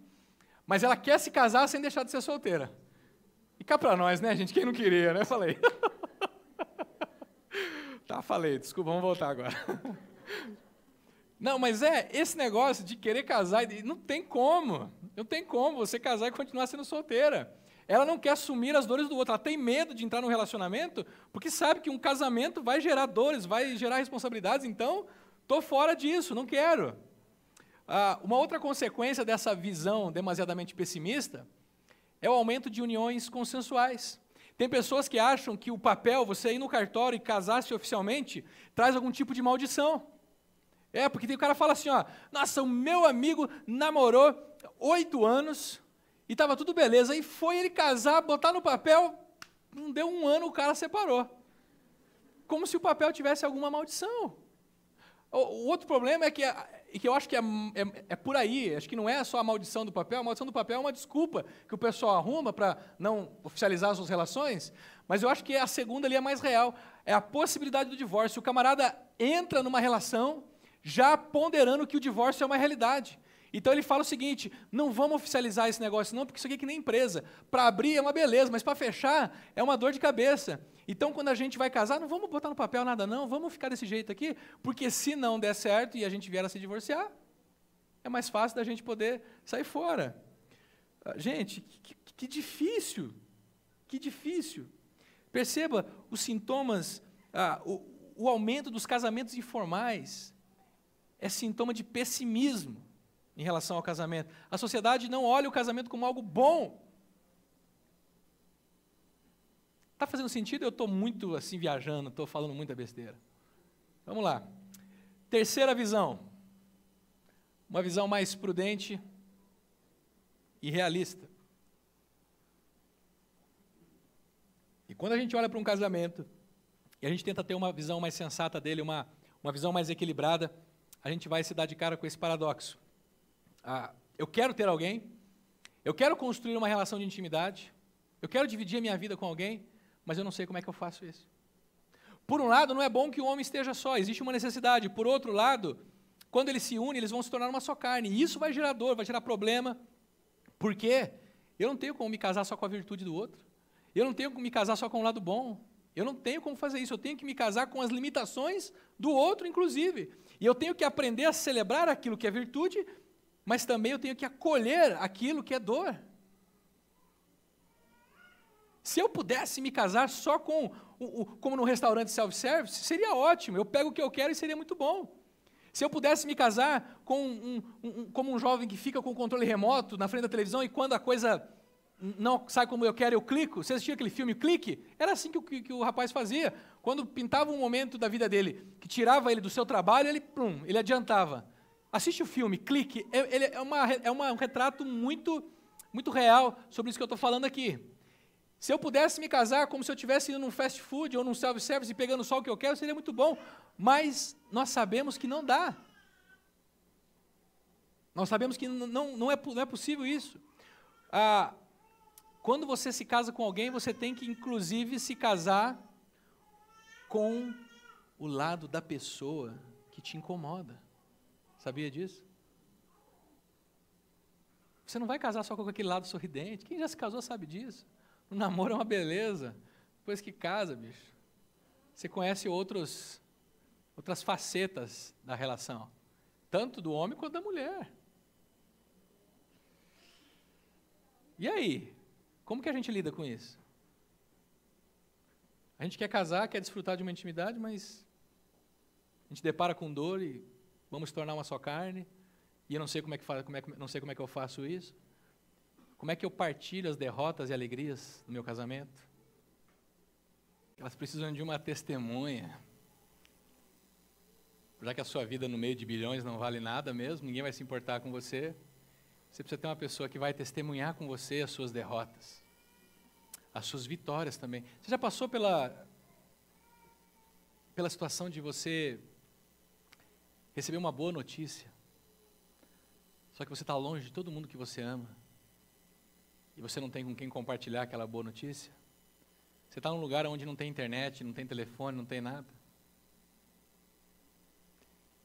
mas ela quer se casar sem deixar de ser solteira. E cá para nós, né, gente? Quem não queria, né? Falei. Tá, falei. Desculpa, vamos voltar agora. Não, mas esse negócio de querer casar, não tem como você casar e continuar sendo solteira. Ela não quer assumir as dores do outro, ela tem medo de entrar num relacionamento, porque sabe que um casamento vai gerar dores, vai gerar responsabilidades, então, estou fora disso, não quero. Uma outra consequência dessa visão demasiadamente pessimista é o aumento de uniões consensuais. Tem pessoas que acham que o papel, você ir no cartório e casar-se oficialmente, traz algum tipo de maldição. Porque tem o cara que fala assim, nossa, o meu amigo namorou 8 anos e estava tudo beleza, aí foi ele casar, botar no papel, não deu 1 ano, o cara separou. Como se o papel tivesse alguma maldição. O outro problema é que eu acho que é por aí, acho que não é só a maldição do papel é uma desculpa que o pessoal arruma para não oficializar as suas relações, mas eu acho que a segunda ali é mais real, é a possibilidade do divórcio. O camarada entra numa relação já ponderando que o divórcio é uma realidade. Então ele fala o seguinte, não vamos oficializar esse negócio não, porque isso aqui é que nem empresa. Para abrir é uma beleza, mas para fechar é uma dor de cabeça. Então quando a gente vai casar, não vamos botar no papel nada não, vamos ficar desse jeito aqui, porque se não der certo e a gente vier a se divorciar, é mais fácil da gente poder sair fora. Gente, que difícil, que difícil. Perceba os sintomas, o aumento dos casamentos informais é sintoma de pessimismo em relação ao casamento. A sociedade não olha o casamento como algo bom. Está fazendo sentido? Eu estou muito assim viajando, estou falando muita besteira. Vamos lá. Terceira visão. Uma visão mais prudente e realista. E quando a gente olha para um casamento, e a gente tenta ter uma visão mais sensata dele, uma visão mais equilibrada, a gente vai se dar de cara com esse paradoxo. Eu quero ter alguém, eu quero construir uma relação de intimidade, eu quero dividir a minha vida com alguém, mas eu não sei como é que eu faço isso. Por um lado, não é bom que o homem esteja só, existe uma necessidade. Por outro lado, quando eles se unem, eles vão se tornar uma só carne, e isso vai gerar dor, vai gerar problema, porque eu não tenho como me casar só com a virtude do outro, eu não tenho como me casar só com o lado bom, eu não tenho como fazer isso, eu tenho que me casar com as limitações do outro, inclusive, e eu tenho que aprender a celebrar aquilo que é virtude, mas também eu tenho que acolher aquilo que é dor. Se eu pudesse me casar só com, como no restaurante self-service, seria ótimo, eu pego o que eu quero e seria muito bom. Se eu pudesse me casar como um jovem que fica com o controle remoto na frente da televisão e quando a coisa não sai como eu quero, eu clico. Você assistiu aquele filme Clique? Era assim que o rapaz fazia. Quando pintava um momento da vida dele, que tirava ele do seu trabalho, ele adiantava. Assiste o filme Clique. É um retrato muito, muito real sobre isso que eu estou falando aqui. Se eu pudesse me casar como se eu estivesse indo num fast food ou num self-service e pegando só o que eu quero, seria muito bom. Mas nós sabemos que não dá. Nós sabemos que não é possível isso. Quando você se casa com alguém, você tem que, inclusive, se casar com o lado da pessoa que te incomoda. Sabia disso? Você não vai casar só com aquele lado sorridente. Quem já se casou sabe disso. O namoro é uma beleza. Depois que casa, bicho, você conhece outras facetas da relação. Tanto do homem quanto da mulher. E aí? Como que a gente lida com isso? A gente quer casar, quer desfrutar de uma intimidade, mas a gente depara com dor e vamos se tornar uma só carne, e eu não sei como é que eu faço isso. Como é que eu partilho as derrotas e alegrias do meu casamento? Elas precisam de uma testemunha. Já que a sua vida no meio de bilhões não vale nada mesmo, ninguém vai se importar com você, você precisa ter uma pessoa que vai testemunhar com você as suas derrotas, as suas vitórias também. Você já passou pela situação de você receber uma boa notícia, só que você está longe de todo mundo que você ama, e você não tem com quem compartilhar aquela boa notícia? Você está num lugar onde não tem internet, não tem telefone, não tem nada.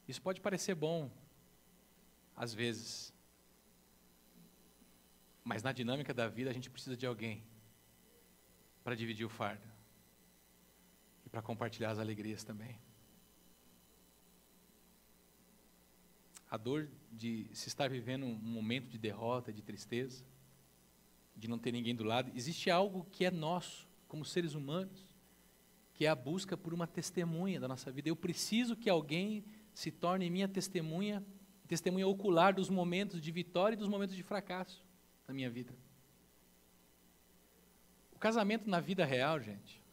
Isso pode parecer bom, às vezes, mas na dinâmica da vida a gente precisa de alguém para dividir o fardo e para compartilhar as alegrias também. A dor de se estar vivendo um momento de derrota, de tristeza, de não ter ninguém do lado, existe algo que é nosso, como seres humanos, que é a busca por uma testemunha da nossa vida. Eu preciso que alguém se torne minha testemunha ocular dos momentos de vitória e dos momentos de fracasso na minha vida. O casamento na vida real, gente,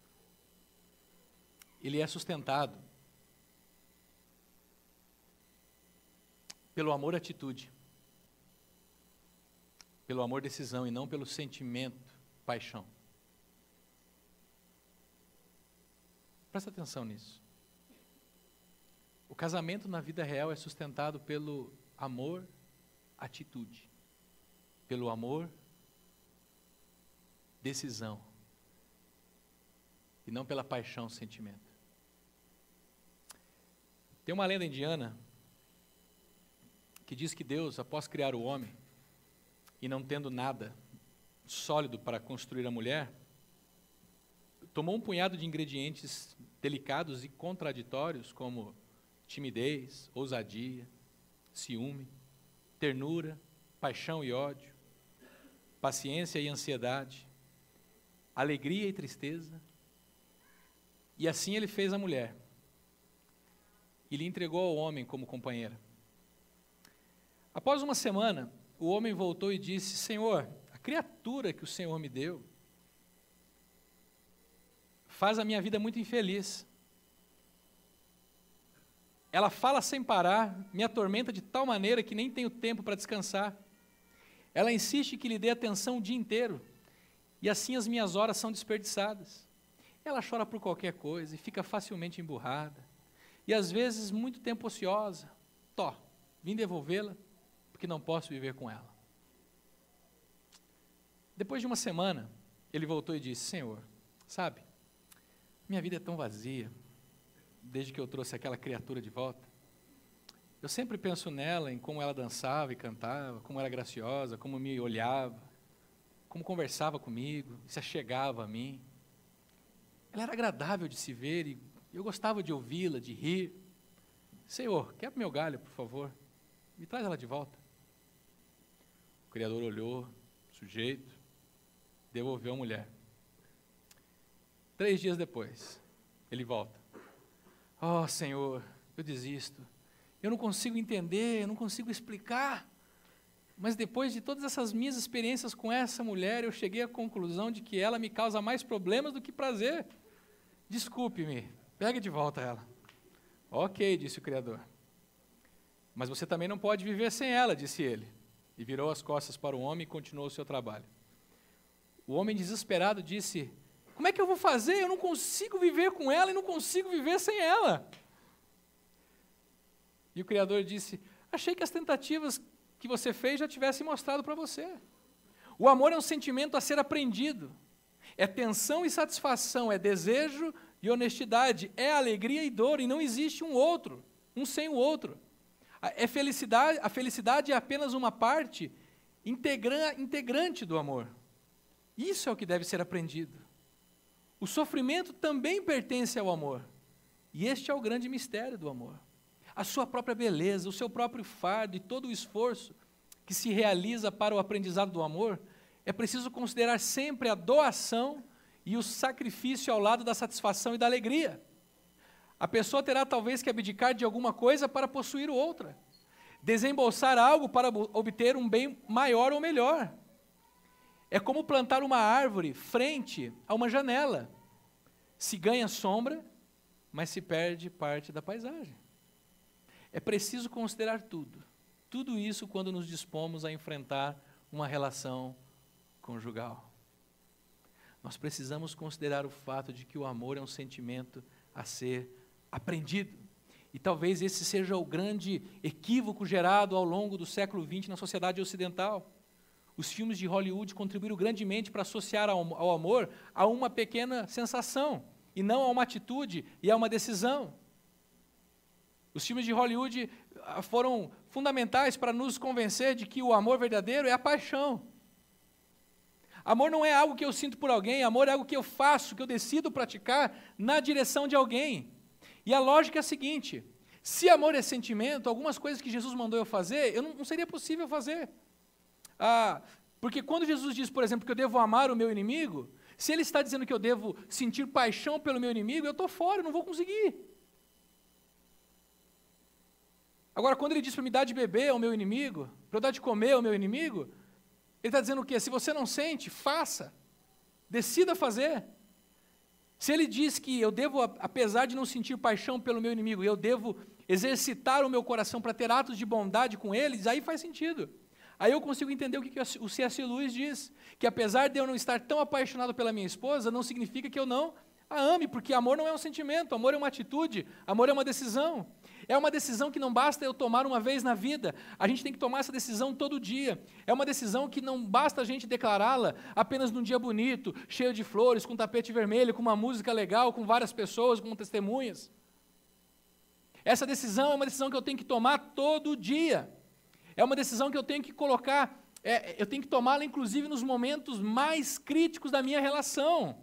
ele é sustentado pelo amor atitude, pelo amor decisão e não pelo sentimento, paixão. Presta atenção nisso. O casamento na vida real é sustentado pelo amor atitude, pelo amor decisão e não pela paixão sentimento. Tem uma lenda indiana que diz que Deus, após criar o homem, e não tendo nada sólido para construir a mulher, tomou um punhado de ingredientes delicados e contraditórios, como timidez, ousadia, ciúme, ternura, paixão e ódio, paciência e ansiedade, alegria e tristeza, e assim ele fez a mulher, e lhe entregou ao homem como companheira. Após uma semana, o homem voltou e disse: Senhor, a criatura que o Senhor me deu faz a minha vida muito infeliz. Ela fala sem parar, me atormenta de tal maneira que nem tenho tempo para descansar. Ela insiste que lhe dê atenção o dia inteiro, e assim as minhas horas são desperdiçadas. Ela chora por qualquer coisa e fica facilmente emburrada, e às vezes muito tempo ociosa. Vim devolvê-la, porque não posso viver com ela. Depois de uma semana, ele voltou e disse: Senhor, sabe, minha vida é tão vazia, desde que eu trouxe aquela criatura de volta. Eu sempre penso nela, em como ela dançava e cantava, como era graciosa, como me olhava, como conversava comigo, se achegava a mim. Ela era agradável de se ver e eu gostava de ouvi-la, de rir. Senhor, quebra meu galho, por favor, me traz ela de volta. O Criador olhou, sujeito, devolveu a mulher. 3 dias depois, ele volta. Oh, Senhor, eu desisto. Eu não consigo entender, eu não consigo explicar. Mas depois de todas essas minhas experiências com essa mulher, eu cheguei à conclusão de que ela me causa mais problemas do que prazer. Desculpe-me, pega de volta ela. Ok, disse o Criador. Mas você também não pode viver sem ela, disse ele. E virou as costas para o homem e continuou o seu trabalho. O homem desesperado disse: como é que eu vou fazer? Eu não consigo viver com ela e não consigo viver sem ela. E o Criador disse: achei que as tentativas que você fez já tivessem mostrado para você. O amor é um sentimento a ser aprendido. É tensão e satisfação, é desejo e honestidade, é alegria e dor, e não existe um outro, um sem o outro. A felicidade é apenas uma parte integrante do amor. Isso é o que deve ser aprendido. O sofrimento também pertence ao amor. E este é o grande mistério do amor. A sua própria beleza, o seu próprio fardo e todo o esforço que se realiza para o aprendizado do amor, é preciso considerar sempre a doação e o sacrifício ao lado da satisfação e da alegria. A pessoa terá talvez que abdicar de alguma coisa para possuir outra, desembolsar algo para obter um bem maior ou melhor. É como plantar uma árvore frente a uma janela. Se ganha sombra, mas se perde parte da paisagem. É preciso considerar tudo isso quando nos dispomos a enfrentar uma relação conjugal. Nós precisamos considerar o fato de que o amor é um sentimento a ser aprendido. E talvez esse seja o grande equívoco gerado ao longo do século XX na sociedade ocidental. Os filmes de Hollywood contribuíram grandemente para associar ao amor a uma pequena sensação, e não a uma atitude e a uma decisão. Os filmes de Hollywood foram fundamentais para nos convencer de que o amor verdadeiro é a paixão. Amor não é algo que eu sinto por alguém, amor é algo que eu faço, que eu decido praticar na direção de alguém. E a lógica é a seguinte: se amor é sentimento, algumas coisas que Jesus mandou eu fazer, não seria possível fazer. Porque quando Jesus diz, por exemplo, que eu devo amar o meu inimigo, se ele está dizendo que eu devo sentir paixão pelo meu inimigo, eu estou fora, eu não vou conseguir. Agora, quando ele diz para me dar de beber ao meu inimigo, para eu dar de comer ao meu inimigo, ele está dizendo o quê? Se você não sente, faça. Decida fazer. Se ele diz que eu devo, apesar de não sentir paixão pelo meu inimigo, eu devo exercitar o meu coração para ter atos de bondade com eles, aí faz sentido. Aí eu consigo entender o que o C.S. Lewis diz, que apesar de eu não estar tão apaixonado pela minha esposa, não significa que eu não a ame, porque amor não é um sentimento, amor é uma atitude, amor é uma decisão. É uma decisão que não basta eu tomar uma vez na vida, a gente tem que tomar essa decisão todo dia. É uma decisão que não basta a gente declará-la apenas num dia bonito, cheio de flores, com tapete vermelho, com uma música legal, com várias pessoas, com testemunhas. Essa decisão é uma decisão que eu tenho que tomar todo dia. É uma decisão que eu tenho que colocar, eu tenho que tomá-la, inclusive, nos momentos mais críticos da minha relação.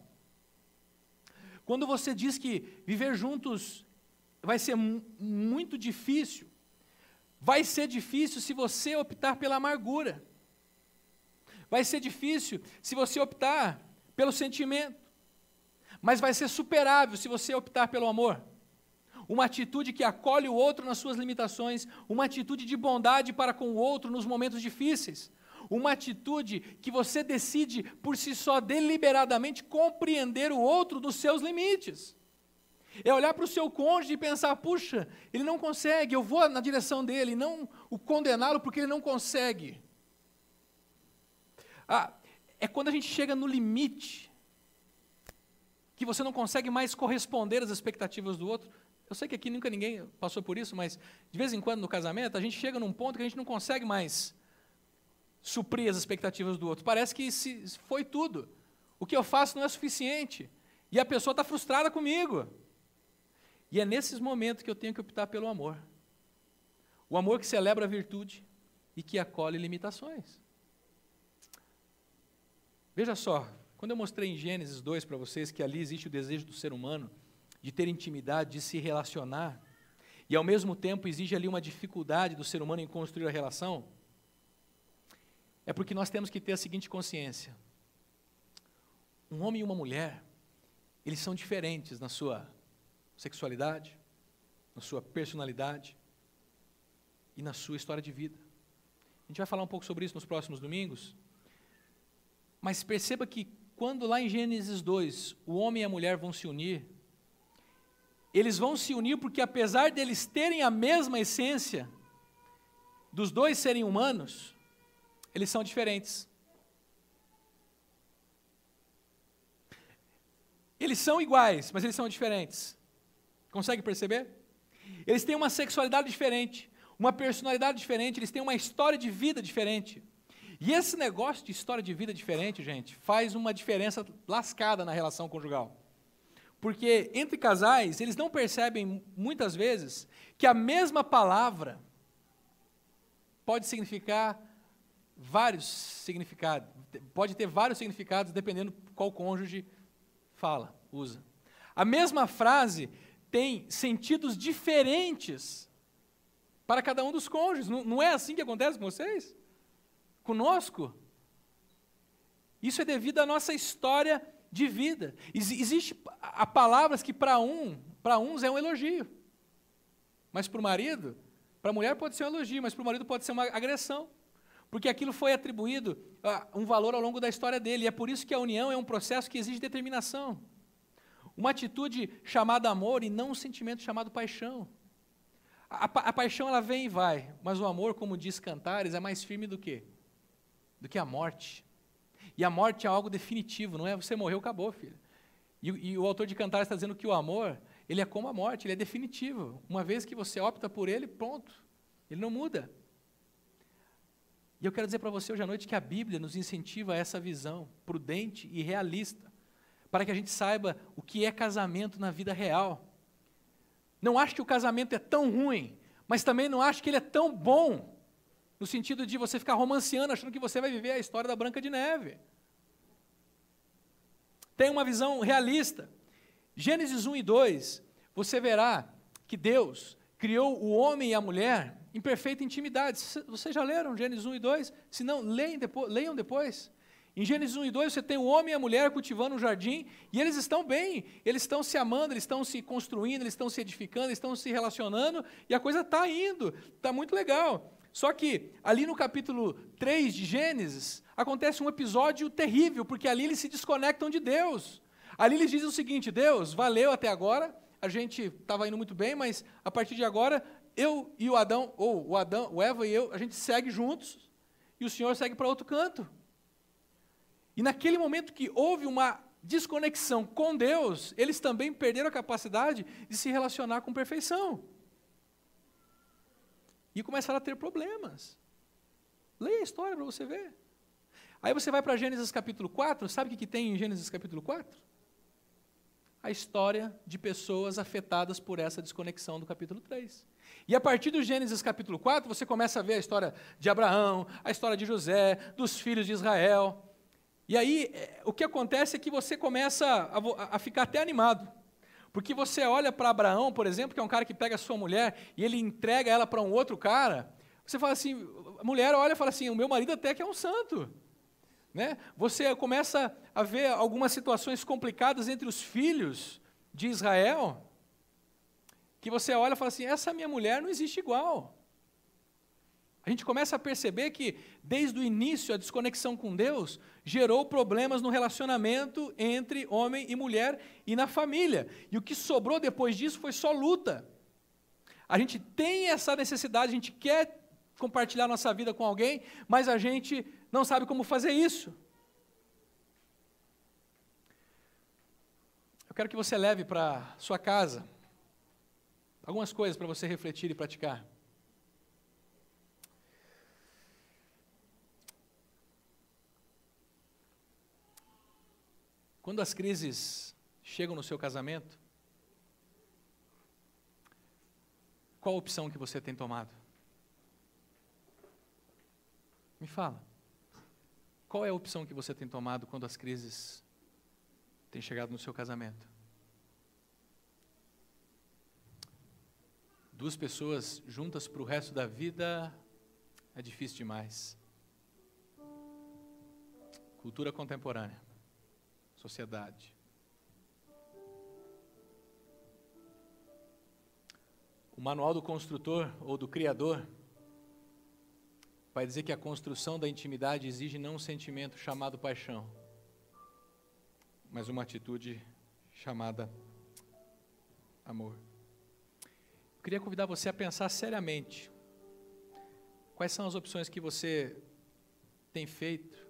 Quando você diz que viver juntos vai ser muito difícil, vai ser difícil se você optar pela amargura. Vai ser difícil se você optar pelo sentimento. Mas vai ser superável se você optar pelo amor. Uma atitude que acolhe o outro nas suas limitações, uma atitude de bondade para com o outro nos momentos difíceis, uma atitude que você decide por si só deliberadamente compreender o outro nos seus limites. É olhar para o seu cônjuge e pensar, puxa, ele não consegue, eu vou na direção dele, não o condená-lo porque ele não consegue. É quando a gente chega no limite, que você não consegue mais corresponder às expectativas do outro. Eu sei que aqui nunca ninguém passou por isso, mas de vez em quando no casamento, a gente chega num ponto que a gente não consegue mais suprir as expectativas do outro. Parece que foi tudo. O que eu faço não é suficiente. E a pessoa está frustrada comigo. E é nesses momentos que eu tenho que optar pelo amor. O amor que celebra a virtude e que acolhe limitações. Veja só, quando eu mostrei em Gênesis 2 para vocês que ali existe o desejo do ser humano de ter intimidade, de se relacionar, e ao mesmo tempo exige ali uma dificuldade do ser humano em construir a relação, é porque nós temos que ter a seguinte consciência. Um homem e uma mulher, eles são diferentes na sua sexualidade, na sua personalidade e na sua história de vida. A gente vai falar um pouco sobre isso nos próximos domingos, mas perceba que quando lá em Gênesis 2, o homem e a mulher vão se unir, eles vão se unir porque apesar deles terem a mesma essência, dos dois serem humanos, eles são diferentes. Eles são iguais, mas eles são diferentes. Consegue perceber? Eles têm uma sexualidade diferente, uma personalidade diferente, eles têm uma história de vida diferente. E esse negócio de história de vida diferente, gente, faz uma diferença lascada na relação conjugal. Porque entre casais, eles não percebem, muitas vezes, que a mesma palavra pode significar vários significados, pode ter vários significados dependendo qual cônjuge fala, usa. A mesma frase tem sentidos diferentes para cada um dos cônjuges. Não é assim que acontece com vocês? Conosco? Isso é devido à nossa história de vida. Existe palavras que para uns é um elogio, mas para o marido, para a mulher pode ser um elogio, mas para o marido pode ser uma agressão, porque aquilo foi atribuído um valor ao longo da história dele, e é por isso que a união é um processo que exige determinação, uma atitude chamada amor e não um sentimento chamado paixão. A paixão ela vem e vai, mas o amor, como diz Cantares, é mais firme do que a morte. E a morte é algo definitivo, não é você morreu, acabou, filho. E o autor de Cantares está dizendo que o amor, ele é como a morte, ele é definitivo. Uma vez que você opta por ele, pronto, ele não muda. E eu quero dizer para você hoje à noite que a Bíblia nos incentiva a essa visão prudente e realista, para que a gente saiba o que é casamento na vida real. Não acho que o casamento é tão ruim, mas também não acho que ele é tão bom, no sentido de você ficar romanceando, achando que você vai viver a história da Branca de Neve. Tem uma visão realista. Gênesis 1 e 2, você verá que Deus criou o homem e a mulher em perfeita intimidade. Vocês já leram Gênesis 1 e 2? Se não, leiam depois. Em Gênesis 1 e 2, você tem o homem e a mulher cultivando um jardim, e eles estão bem, eles estão se amando, eles estão se construindo, eles estão se edificando, eles estão se relacionando, e a coisa está indo, está muito legal. Só que, ali no capítulo 3 de Gênesis, acontece um episódio terrível, porque ali eles se desconectam de Deus. Ali eles dizem o seguinte: Deus, valeu até agora, a gente estava indo muito bem, mas a partir de agora, eu e o Adão, ou o Eva e eu, a gente segue juntos, e o Senhor segue para outro canto. E naquele momento que houve uma desconexão com Deus, eles também perderam a capacidade de se relacionar com perfeição. E começaram a ter problemas. Leia a história para você ver. Aí você vai para Gênesis capítulo 4, sabe o que tem em Gênesis capítulo 4? a história de pessoas afetadas por essa desconexão do capítulo 3. E a partir do Gênesis capítulo 4, você começa a ver a história de Abraão, a história de José, dos filhos de Israel. E aí, o que acontece é que você começa a ficar até animado. Porque você olha para Abraão, por exemplo, que é um cara que pega a sua mulher e ele entrega ela para um outro cara. Você fala assim, a mulher olha e fala assim, o meu marido até que é um santo. Né? Você começa a ver algumas situações complicadas entre os filhos de Israel, que você olha e fala assim, essa minha mulher não existe igual. A gente começa a perceber que, desde o início, a desconexão com Deus gerou problemas no relacionamento entre homem e mulher e na família. E o que sobrou depois disso foi só luta. A gente tem essa necessidade, a gente quer compartilhar nossa vida com alguém, mas a gente não sabe como fazer isso. Eu quero que você leve para sua casa algumas coisas para você refletir e praticar. Quando as crises chegam no seu casamento, qual a opção que você tem tomado? Me fala. Qual é a opção que você tem tomado quando as crises têm chegado no seu casamento? Duas pessoas juntas para o resto da vida é difícil demais. Cultura contemporânea, sociedade. O manual do construtor ou do criador vai dizer que a construção da intimidade exige não um sentimento chamado paixão, mas uma atitude chamada amor. Eu queria convidar você a pensar seriamente. Quais são as opções que você tem feito?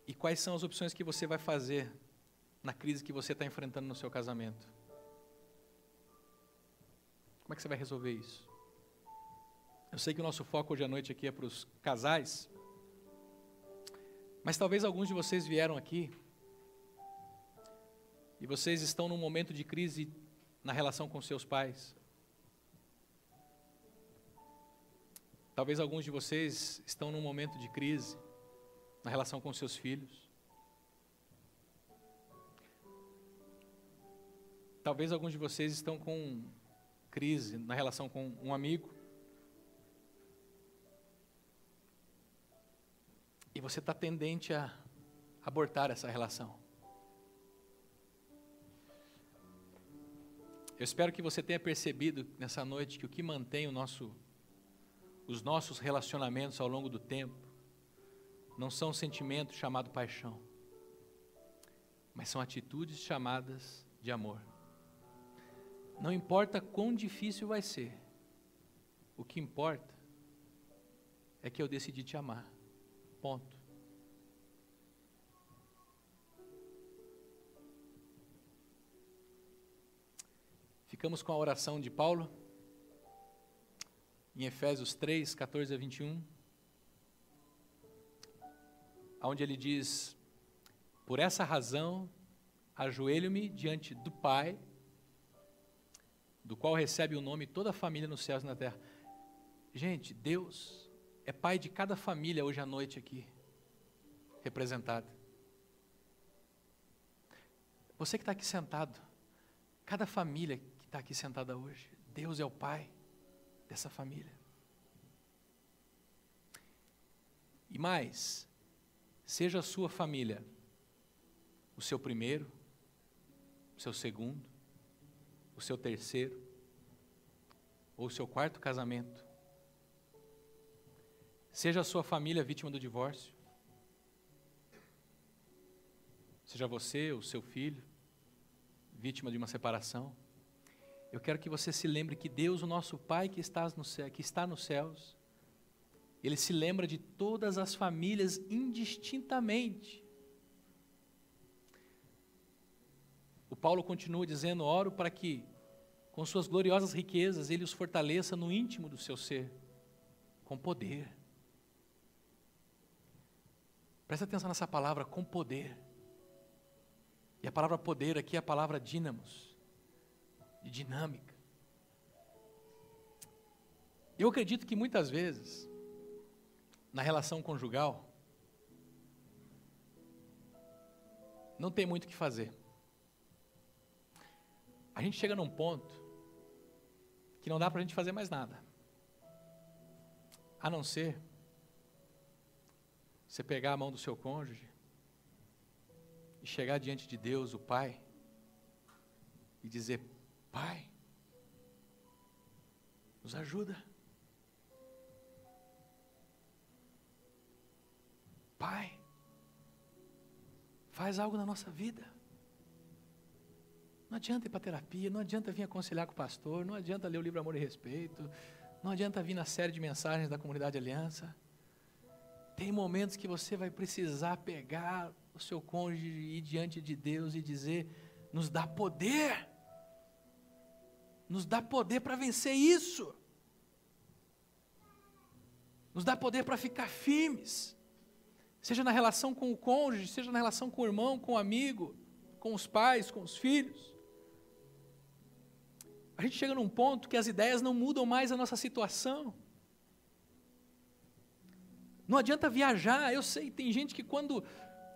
E quais são as opções que você vai fazer na crise que você está enfrentando no seu casamento? Como é que você vai resolver isso? Eu sei que o nosso foco hoje à noite aqui é para os casais, mas talvez alguns de vocês vieram aqui e vocês estão num momento de crise na relação com seus pais. Talvez alguns de vocês estão num momento de crise na relação com seus filhos. Talvez alguns de vocês estão com crise na relação com um amigo. E você está tendente a abortar essa relação. Eu espero que você tenha percebido nessa noite que o que mantém os nossos relacionamentos ao longo do tempo não são sentimentos chamados paixão, mas são atitudes chamadas de amor. Não importa quão difícil vai ser, o que importa é que eu decidi te amar. Ponto. Ficamos com a oração de Paulo, em Efésios 3, 14 a 21, onde ele diz, por essa razão, ajoelho-me diante do Pai, do qual recebe o nome toda a família nos céus e na terra. Gente, Deus é Pai de cada família hoje à noite aqui, representada. Você que está aqui sentado, cada família que está aqui sentada hoje, Deus é o Pai dessa família. E mais, seja a sua família o seu primeiro, o seu segundo, o seu terceiro ou o seu quarto casamento. Seja a sua família vítima do divórcio. Seja você ou o seu filho vítima de uma separação. Eu quero que você se lembre que Deus, o nosso Pai que está nos céus, Ele se lembra de todas as famílias indistintamente. O Paulo continua dizendo, oro para que, com suas gloriosas riquezas, Ele os fortaleça no íntimo do seu ser, com poder. Presta atenção nessa palavra, com poder. E a palavra poder aqui é a palavra dínamos, de dinâmica. Eu acredito que muitas vezes, na relação conjugal, não tem muito o que fazer. A gente chega num ponto que não dá para a gente fazer mais nada. A não ser você pegar a mão do seu cônjuge e chegar diante de Deus, o Pai, e dizer: Pai, nos ajuda. Pai, faz algo na nossa vida. Não adianta ir para terapia, não adianta vir aconselhar com o pastor, não adianta ler o livro Amor e Respeito, não adianta vir na série de mensagens da Comunidade Aliança. Tem momentos que você vai precisar pegar o seu cônjuge e ir diante de Deus e dizer: nos dá poder. Nos dá poder para vencer isso. Nos dá poder para ficar firmes. Seja na relação com o cônjuge, seja na relação com o irmão, com o amigo, com os pais, com os filhos. A gente chega num ponto que as ideias não mudam mais a nossa situação. Não adianta viajar. Eu sei, tem gente que quando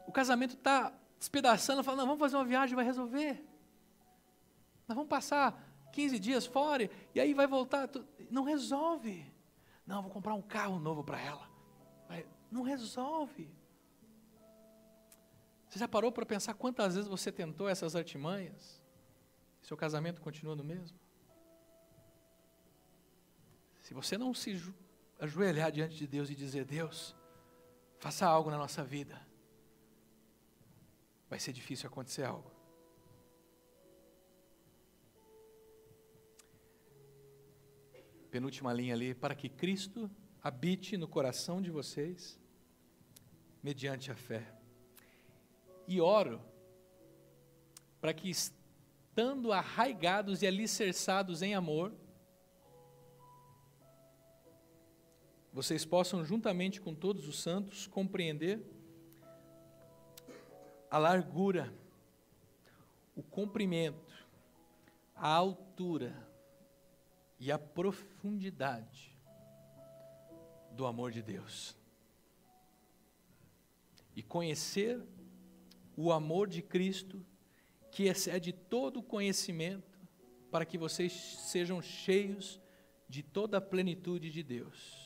o casamento está despedaçando, fala: não, vamos fazer uma viagem, vai resolver. Nós vamos passar 15 dias fora, e aí vai voltar. Não resolve. Não, vou comprar um carro novo para ela. Não resolve. Você já parou para pensar quantas vezes você tentou essas artimanhas? Seu casamento continua no mesmo? Se você não se ajoelhar diante de Deus e dizer: Deus, faça algo na nossa vida, vai ser difícil acontecer algo. Penúltima linha ali: para que Cristo habite no coração de vocês, mediante a fé. E oro para que, estando arraigados e alicerçados em amor, vocês possam, juntamente com todos os santos, compreender a largura, o comprimento, a altura e a profundidade do amor de Deus. E conhecer o amor de Cristo, que excede todo o conhecimento, para que vocês sejam cheios de toda a plenitude de Deus.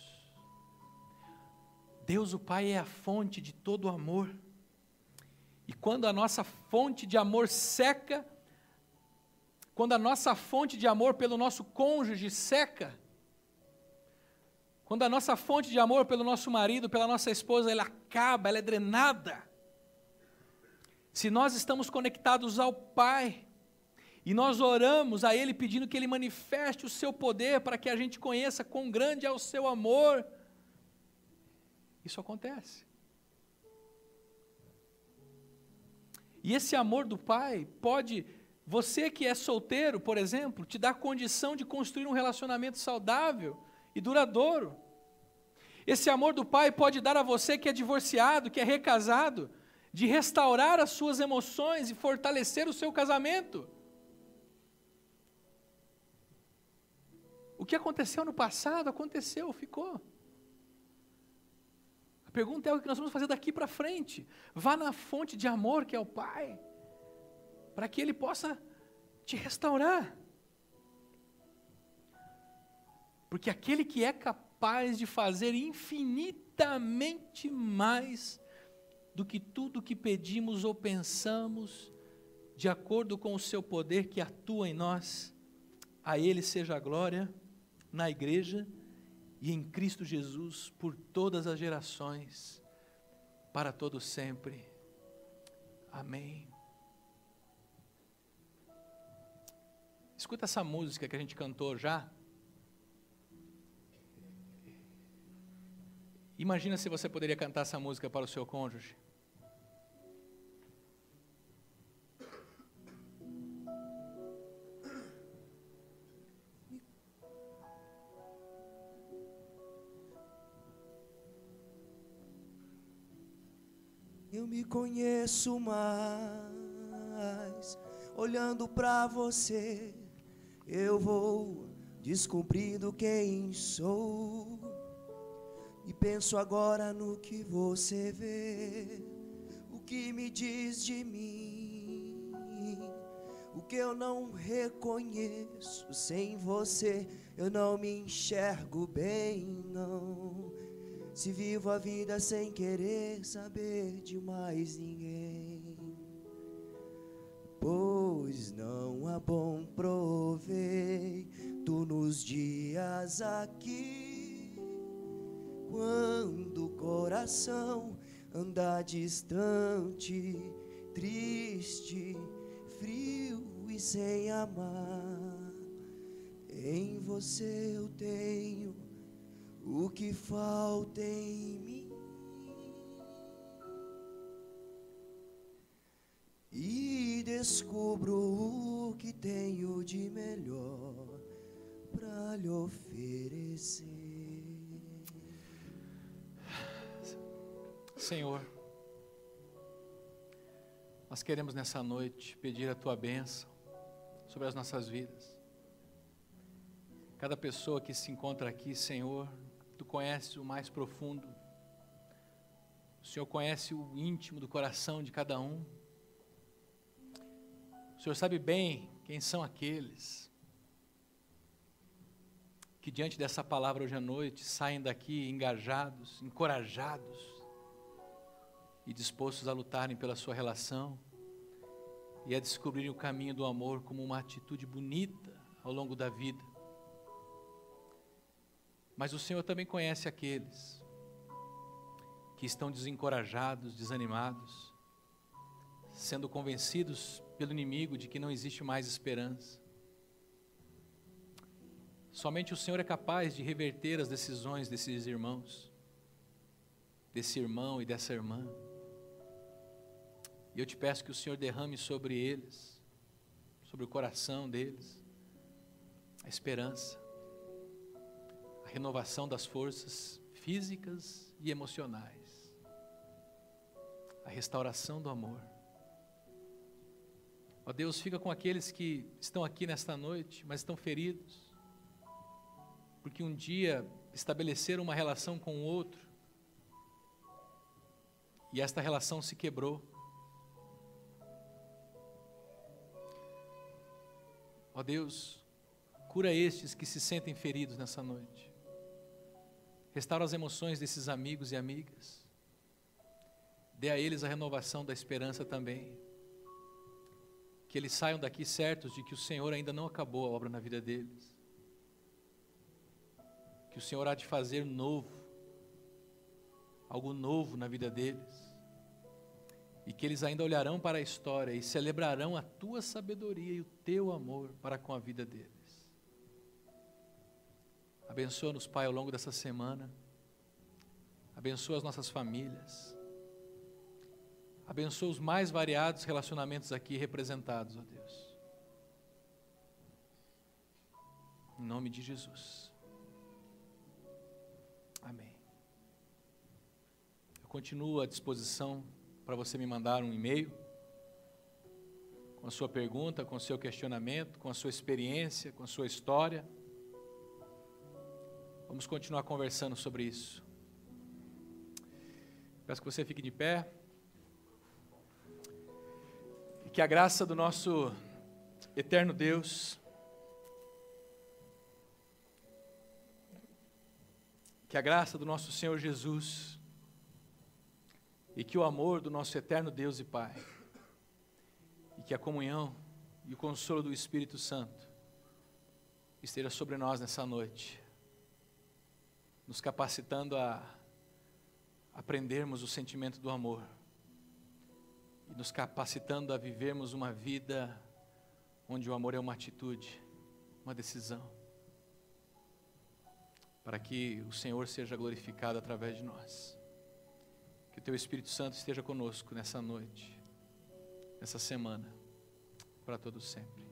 Deus o Pai é a fonte de todo o amor. E quando a nossa fonte de amor seca, quando a nossa fonte de amor pelo nosso cônjuge seca, quando a nossa fonte de amor pelo nosso marido, pela nossa esposa, ela acaba, ela é drenada. Se nós estamos conectados ao Pai, e nós oramos a Ele pedindo que Ele manifeste o seu poder para que a gente conheça quão grande é o seu amor, isso acontece. E esse amor do Pai pode, você que é solteiro, por exemplo, te dar condição de construir um relacionamento saudável e duradouro. Esse amor do Pai pode dar a você que é divorciado, que é recasado, de restaurar as suas emoções e fortalecer o seu casamento. O que aconteceu no passado, aconteceu, ficou. A pergunta é o que nós vamos fazer daqui para frente. Vá na fonte de amor que é o Pai, para que Ele possa te restaurar. Porque aquele que é capaz de fazer infinitamente mais do que tudo que pedimos ou pensamos, de acordo com o seu poder que atua em nós, a Ele seja a glória na igreja e em Cristo Jesus por todas as gerações, para todo sempre. Amém. Escuta essa música que a gente cantou já. Imagina se você poderia cantar essa música para o seu cônjuge. Eu me conheço mais olhando pra você, eu vou descumprindo quem sou. E penso agora no que você vê, o que me diz de mim, o que eu não reconheço. Sem você eu não me enxergo bem, não. Se vivo a vida sem querer saber de mais ninguém, pois não há bom proveito nos dias aqui, quando o coração anda distante, triste, frio e sem amar. Em você eu tenho o que falta em mim, e descubro o que tenho de melhor para lhe oferecer. Senhor, nós queremos nessa noite pedir a Tua bênção sobre as nossas vidas. Cada pessoa que se encontra aqui, Senhor, Tu conheces o mais profundo. O Senhor conhece o íntimo do coração de cada um. O Senhor sabe bem quem são aqueles que diante dessa palavra hoje à noite saem daqui engajados, encorajados e dispostos a lutarem pela sua relação e a descobrirem o caminho do amor como uma atitude bonita ao longo da vida. Mas o Senhor também conhece aqueles que estão desencorajados, desanimados, sendo convencidos pelo inimigo de que não existe mais esperança. Somente o Senhor é capaz de reverter as decisões desses irmãos, desse irmão e dessa irmã. E eu te peço que o Senhor derrame sobre eles, sobre o coração deles, a esperança, a renovação das forças físicas e emocionais, a restauração do amor. Ó Deus, fica com aqueles que estão aqui nesta noite, mas estão feridos, porque um dia estabeleceram uma relação com o outro, e esta relação se quebrou. Ó Deus, cura estes que se sentem feridos nessa noite. Restaura as emoções desses amigos e amigas. Dê a eles a renovação da esperança também. Que eles saiam daqui certos de que o Senhor ainda não acabou a obra na vida deles. Que o Senhor há de fazer novo, algo novo na vida deles. E que eles ainda olharão para a história e celebrarão a Tua sabedoria e o Teu amor para com a vida deles. Abençoa-nos, Pai, ao longo dessa semana. Abençoa as nossas famílias. Abençoa os mais variados relacionamentos aqui representados, ó Deus. Em nome de Jesus. Amém. Eu continuo à disposição para você me mandar um e-mail com a sua pergunta, com o seu questionamento, com a sua experiência, com a sua história. Vamos continuar conversando sobre isso. Peço que você fique de pé. E que a graça do nosso eterno Deus, que a graça do nosso Senhor Jesus, e que o amor do nosso eterno Deus e Pai, e que a comunhão e o consolo do Espírito Santo esteja sobre nós nessa noite, nos capacitando a aprendermos o sentimento do amor, e nos capacitando a vivermos uma vida onde o amor é uma atitude, uma decisão, para que o Senhor seja glorificado através de nós. Que o Teu Espírito Santo esteja conosco nessa noite, nessa semana, para todos sempre.